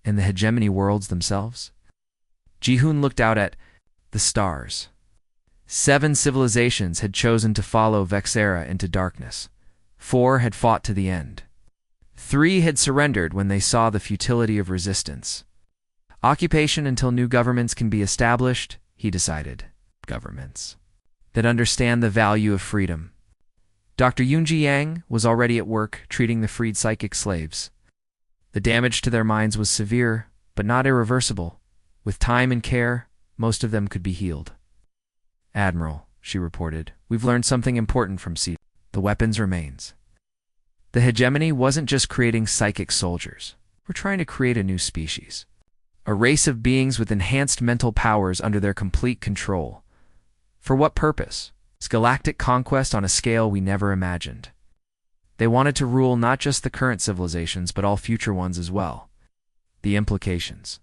and the hegemony worlds themselves." Jehun looked out at the stars. 7 civilizations had chosen to follow Vexthera into darkness. 4 had fought to the end. 3 had surrendered when they saw the futility of resistance. Occupation until new governments can be established, he decided. Governments that understand the value of freedom. Dr. Yunji Yang was already at work treating the freed psychic slaves. The damage to their minds was severe, but not irreversible. With time and care, most of them could be healed. "Admiral," she reported, "we've learned something important from C. The weapons remains. The hegemony wasn't just creating psychic soldiers. We're trying to create a new species. A race of beings with enhanced mental powers under their complete control. For what purpose? It's galactic conquest on a scale we never imagined. They wanted to rule not just the current civilizations, but all future ones as well. The implications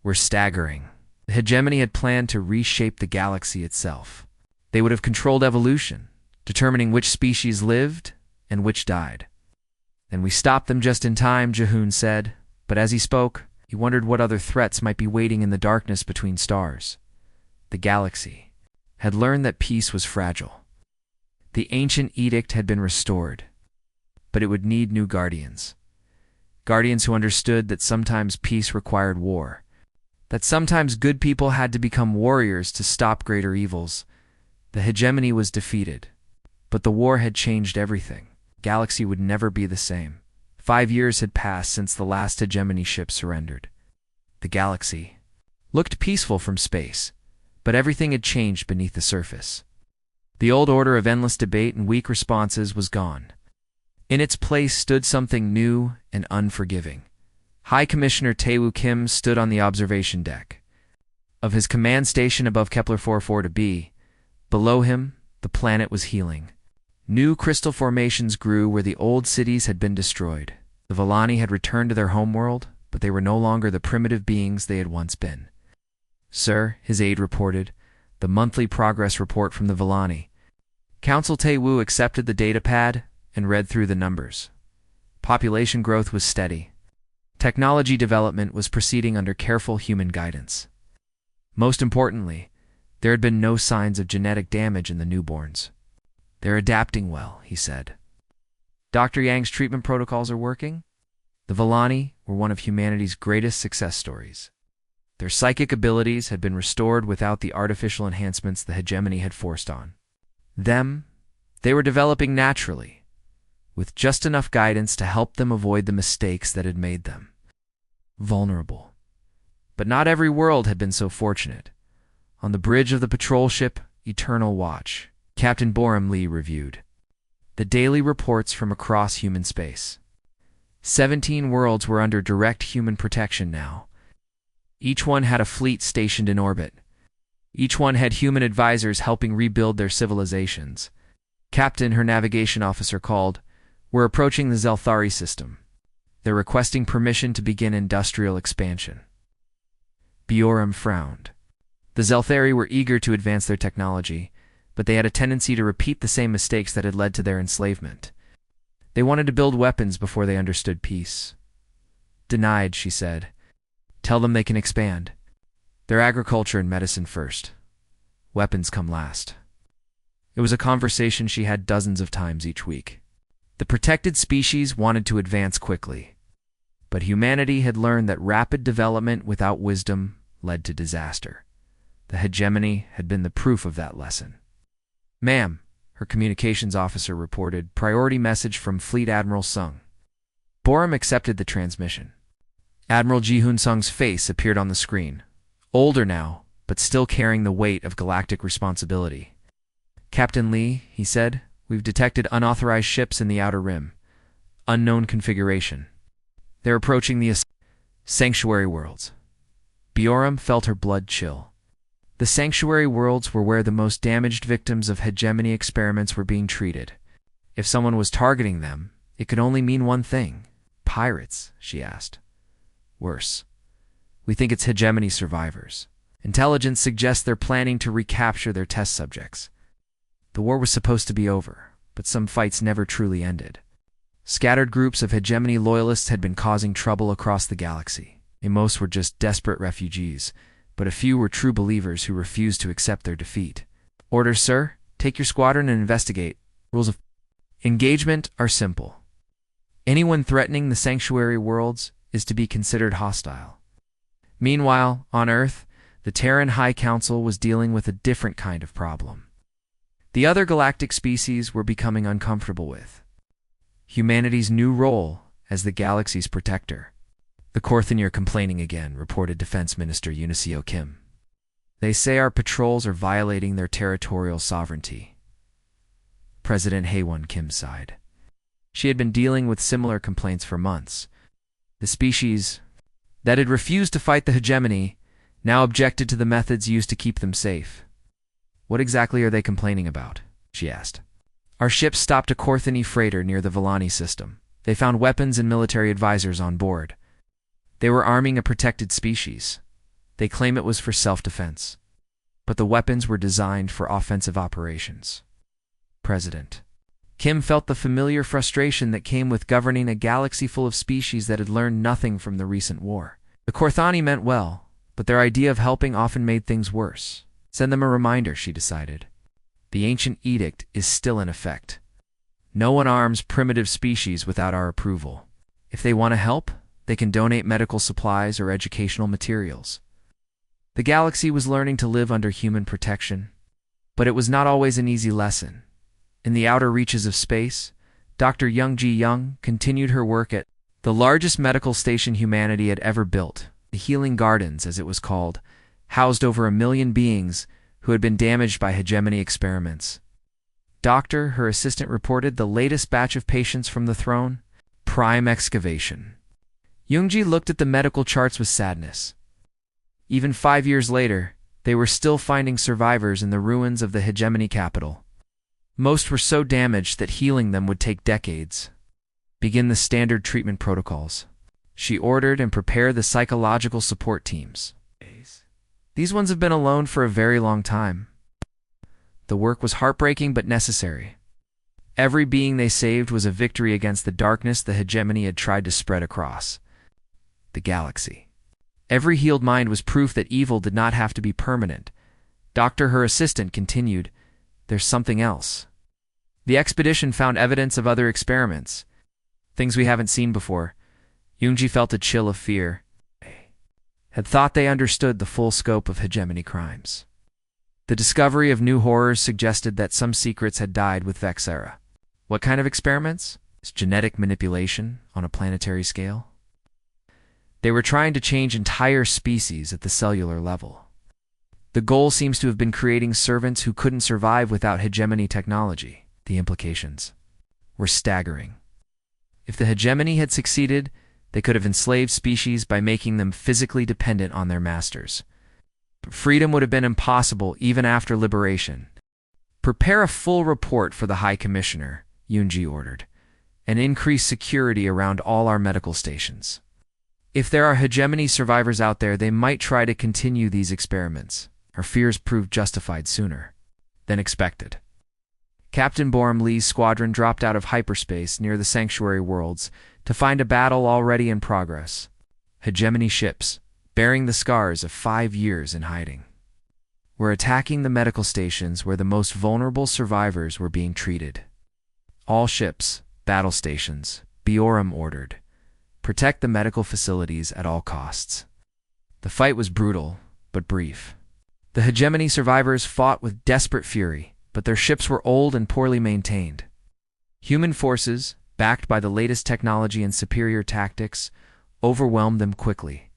were staggering. The hegemony had planned to reshape the galaxy itself. They would have controlled evolution, determining which species lived and which died. "And we stopped them just in time," Jehun said, but as he spoke, he wondered what other threats might be waiting in the darkness between stars. The galaxy had learned that peace was fragile. The ancient edict had been restored, but it would need new guardians. Guardians who understood that sometimes peace required war, that sometimes good people had to become warriors to stop greater evils. The hegemony was defeated, but the war had changed everything. Galaxy would never be the same. 5 years had passed since the last hegemony ship surrendered. The galaxy looked peaceful from space, but everything had changed beneath the surface. The old order of endless debate and weak responses was gone. In its place stood something new and unforgiving. High Commissioner Taewoo Kim stood on the observation deck of his command station above Kepler 44b. Below him, the planet was healing. New crystal formations grew where the old cities had been destroyed. The Villani had returned to their homeworld, but they were no longer the primitive beings they had once been. "Sir," his aide reported, the monthly progress report from the Villani. Council Tae-woo accepted the datapad and read through the numbers. Population growth was steady. Technology development was proceeding under careful human guidance. Most importantly, there had been no signs of genetic damage in the newborns. "They're adapting well," he said. "Dr. Yang's treatment protocols are working?" The Villani were one of humanity's greatest success stories. Their psychic abilities had been restored without the artificial enhancements the hegemony had forced on them. They were developing naturally, with just enough guidance to help them avoid the mistakes that had made them vulnerable. But not every world had been so fortunate. On the bridge of the patrol ship Eternal Watch, Captain Boram Lee reviewed the daily reports from across human space. 17 worlds were under direct human protection now. Each one had a fleet stationed in orbit. Each one had human advisors helping rebuild their civilizations. "Captain," her navigation officer called, "we're approaching the Zelthari system. They're requesting permission to begin industrial expansion." Bioram frowned. The Zelthari were eager to advance their technology, but they had a tendency to repeat the same mistakes that had led to their enslavement. They wanted to build weapons before they understood peace. "Denied," she said. "Tell them they can expand. Their agriculture and medicine first. Weapons come last." It was a conversation she had dozens of times each week. The protected species wanted to advance quickly, but humanity had learned that rapid development without wisdom led to disaster. The hegemony had been the proof of that lesson. "Ma'am," her communications officer reported, "priority message from Fleet Admiral Sung." Boram accepted the transmission. Admiral Ji-hoon Sung's face appeared on the screen, older now, but still carrying the weight of galactic responsibility. "Captain Lee," he said, "we've detected unauthorized ships in the Outer Rim. Unknown configuration. They're approaching the sanctuary worlds." Bioram felt her blood chill. The sanctuary worlds were where the most damaged victims of hegemony experiments were being treated. If someone was targeting them, it could only mean one thing. "Pirates?" she asked. "Worse. We think it's hegemony survivors. Intelligence suggests they're planning to recapture their test subjects." The war was supposed to be over, but some fights never truly ended. Scattered groups of hegemony loyalists had been causing trouble across the galaxy, and most were just desperate refugees, but a few were true believers who refused to accept their defeat. "Orders, sir. Take your squadron and investigate. Rules of engagement are simple. Anyone threatening the sanctuary worlds is to be considered hostile." Meanwhile, on Earth, the Terran High Council was dealing with a different kind of problem. The other galactic species were becoming uncomfortable with humanity's new role as the galaxy's protector. "The Korthan are complaining again," reported Defense Minister Uniseo Kim. "They say our patrols are violating their territorial sovereignty." President Haewon Kim sighed. She had been dealing with similar complaints for months. The species that had refused to fight the hegemony now objected to the methods used to keep them safe. "What exactly are they complaining about?" she asked. "Our ships stopped a Korthani freighter near the Villani system. They found weapons and military advisors on board. They were arming a protected species. They claim it was for self-defense. But the weapons were designed for offensive operations." President Kim felt the familiar frustration that came with governing a galaxy full of species that had learned nothing from the recent war. The Korthani meant well, but their idea of helping often made things worse. Send them a reminder, she decided. The ancient edict is still in effect. No one arms primitive species without our approval. If they want to help, they can donate medical supplies or educational materials. The galaxy was learning to live under human protection, but it was not always an easy lesson. In the outer reaches of space, Dr. Young Ji-young continued her work at the largest medical station humanity had ever built, the Healing Gardens, as it was called, housed over 1 million beings who had been damaged by hegemony experiments. "Doctor," her assistant reported, "the latest batch of patients from the throne? Prime excavation." Youngji looked at the medical charts with sadness. Even 5 years later, they were still finding survivors in the ruins of the hegemony capital. Most were so damaged that healing them would take decades. "Begin the standard treatment protocols," she ordered, "and prepare the psychological support teams." These ones have been alone for a very long time. The work was heartbreaking but necessary. Every being they saved was a victory against the darkness the hegemony had tried to spread across the galaxy. Every healed mind was proof that evil did not have to be permanent. Doctor, her assistant, continued, "There's something else." The expedition found evidence of other experiments, things we haven't seen before. Yoonji felt a chill of fear. Had thought they understood the full scope of hegemony crimes. The discovery of new horrors suggested that some secrets had died with Vexera. What kind of experiments? Is genetic manipulation on a planetary scale? They were trying to change entire species at the cellular level. The goal seems to have been creating servants who couldn't survive without hegemony technology. The implications were staggering. If the hegemony had succeeded, they could have enslaved species by making them physically dependent on their masters. But freedom would have been impossible even after liberation. "Prepare a full report for the High Commissioner," Yoonji ordered, "and increase security around all our medical stations. If there are hegemony survivors out there, they might try to continue these experiments." Her fears proved justified sooner than expected. Captain Borum Lee's squadron dropped out of hyperspace near the Sanctuary Worlds to find a battle already in progress. Hegemony ships, bearing the scars of 5 years in hiding, were attacking the medical stations where the most vulnerable survivors were being treated. "All ships, battle stations," Borum ordered. "Protect the medical facilities at all costs." The fight was brutal, but brief. The hegemony survivors fought with desperate fury, but their ships were old and poorly maintained. Human forces, backed by the latest technology and superior tactics, overwhelmed them quickly.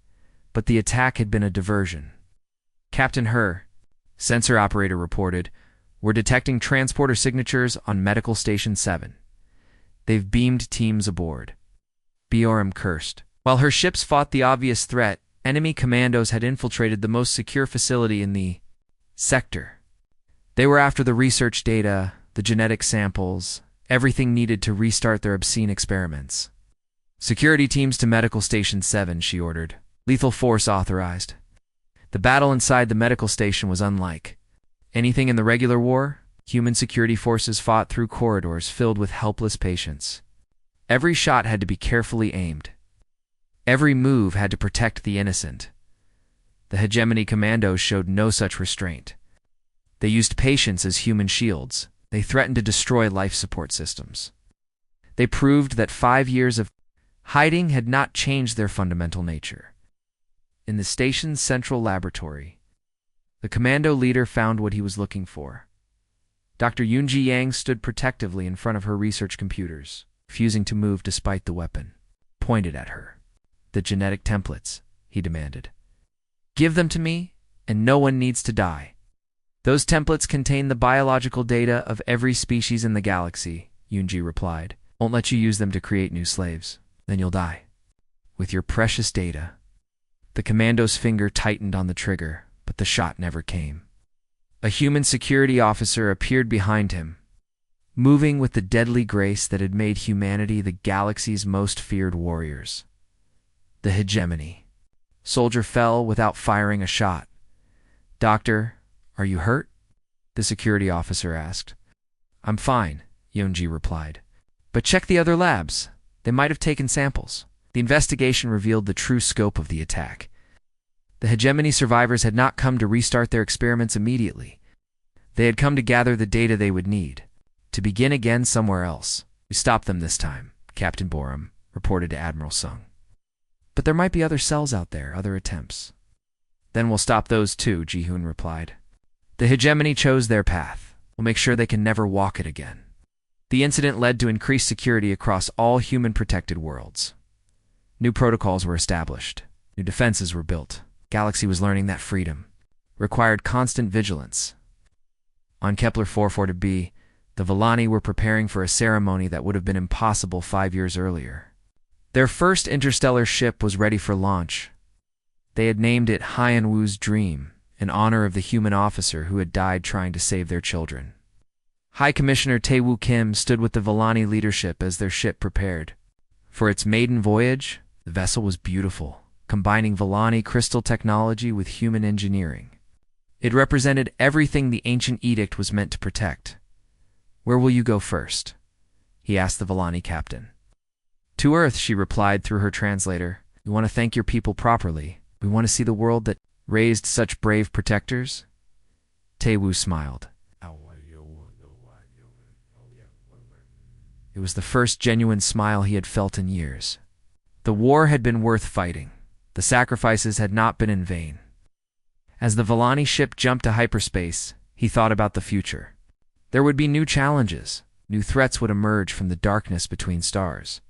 But the attack had been a diversion. "Captain Her," sensor operator reported, "we're detecting transporter signatures on Medical Station 7. They've beamed teams aboard." Borum cursed. While her ships fought the obvious threat, enemy commandos had infiltrated the most secure facility in the sector. They were after the research data, the genetic samples, everything needed to restart their obscene experiments. "Security teams to Medical Station 7, she ordered. "Lethal force authorized." The battle inside the medical station was unlike anything in the regular war. Human security forces fought through corridors filled with helpless patients. Every shot had to be carefully aimed. Every move had to protect the innocent. The hegemony commandos showed no such restraint. They used patients as human shields. They threatened to destroy life support systems. They proved that 5 years of hiding had not changed their fundamental nature. In the station's central laboratory, the commando leader found what he was looking for. Dr. Yoonji Yang stood protectively in front of her research computers, refusing to move despite the weapon pointed at her. "The genetic templates," he demanded. "Give them to me, and no one needs to die." "Those templates contain the biological data of every species in the galaxy," Yoonji replied. "Won't let you use them to create new slaves. Then you'll die. With your precious data." The commando's finger tightened on the trigger, but the shot never came. A human security officer appeared behind him, moving with the deadly grace that had made humanity the galaxy's most feared warriors. The hegemony. Soldier fell without firing a shot. "Doctor, are you hurt?" the security officer asked. "I'm fine," Yoonji replied. "But check the other labs. They might have taken samples." The investigation revealed the true scope of the attack. The hegemony survivors had not come to restart their experiments immediately. They had come to gather the data they would need to begin again somewhere else. "We stopped them this time," Captain Borum reported to Admiral Sung. "But there might be other cells out there, other attempts." "Then we'll stop those too," Ji-hoon replied. "The hegemony chose their path. We'll make sure they can never walk it again." The incident led to increased security across all human-protected worlds. New protocols were established. New defenses were built. Galaxy was learning that freedom required constant vigilance. On Kepler 442b, the Vellani were preparing for a ceremony that would have been impossible 5 years earlier. Their first interstellar ship was ready for launch. They had named it Hyan-Wu's Dream, in honor of the human officer who had died trying to save their children. High Commissioner Tae-woo Kim stood with the Vellani leadership as their ship prepared. For its maiden voyage, the vessel was beautiful. combining Volani crystal technology with human engineering. It represented everything the ancient edict was meant to protect. "Where will you go first?" he asked the Volani captain. "To Earth," she replied through her translator. "We want to thank your people properly. We want to see the world that raised such brave protectors." Tewu smiled. It was the first genuine smile he had felt in years. The war had been worth fighting. The sacrifices had not been in vain. As the Volani ship jumped to hyperspace, he thought about the future. There would be new challenges. New threats would emerge from the darkness between stars.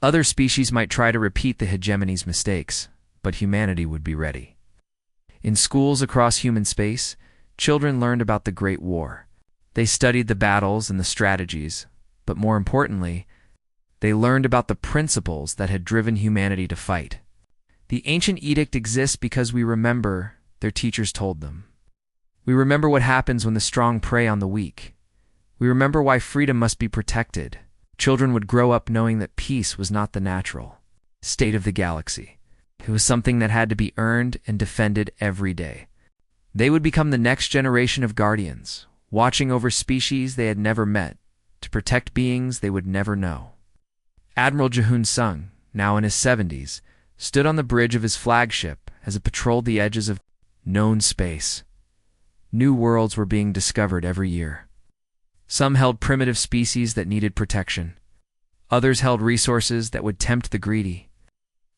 Other species might try to repeat the hegemony's mistakes, but humanity would be ready. In schools across human space, children learned about the Great War. They studied the battles and the strategies, but more importantly, they learned about the principles that had driven humanity to fight. The ancient edict exists because we remember their teachers told them. We remember what happens when the strong prey on the weak. We remember why freedom must be protected. Children would grow up knowing that peace was not the natural state of the galaxy. It was something that had to be earned and defended every day. They would become the next generation of guardians, watching over species they had never met, to protect beings they would never know. Admiral Jehun Sung, now in his 70s, stood on the bridge of his flagship as it patrolled the edges of known space. New worlds were being discovered every year. Some held primitive species that needed protection. Others held resources that would tempt the greedy.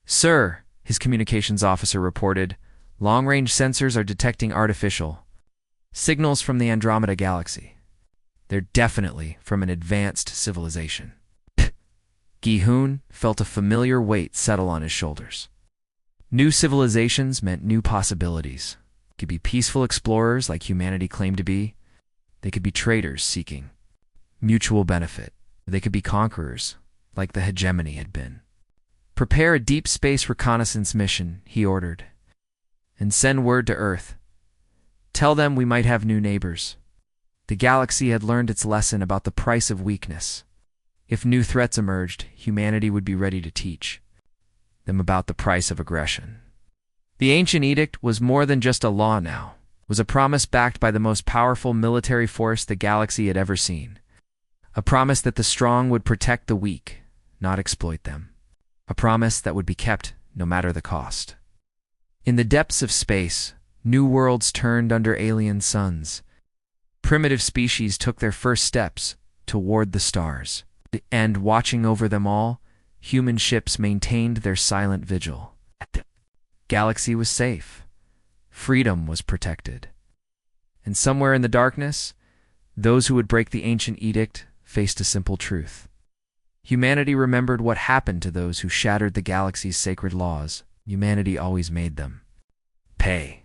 "Sir," his communications officer reported, "long-range sensors are detecting artificial signals from the Andromeda galaxy. They're definitely from an advanced civilization." Gi-hun felt a familiar weight settle on his shoulders. New civilizations meant new possibilities. They could be peaceful explorers like humanity claimed to be. They could be traders seeking mutual benefit. They could be conquerors like the hegemony had been. "Prepare a deep space reconnaissance mission," he ordered, "and send word to Earth. Tell them we might have new neighbors." The galaxy had learned its lesson about the price of weakness. If new threats emerged, humanity would be ready to teach them about the price of aggression. The ancient edict was more than just a law now. It was a promise backed by the most powerful military force the galaxy had ever seen. A promise that the strong would protect the weak, not exploit them. A promise that would be kept no matter the cost. In the depths of space, new worlds turned under alien suns. Primitive species took their first steps toward the stars. And watching over them all, human ships maintained their silent vigil. The galaxy was safe. Freedom was protected. And somewhere in the darkness, those who would break the ancient edict faced a simple truth. Humanity remembered what happened to those who shattered the galaxy's sacred laws. Humanity always made them pay.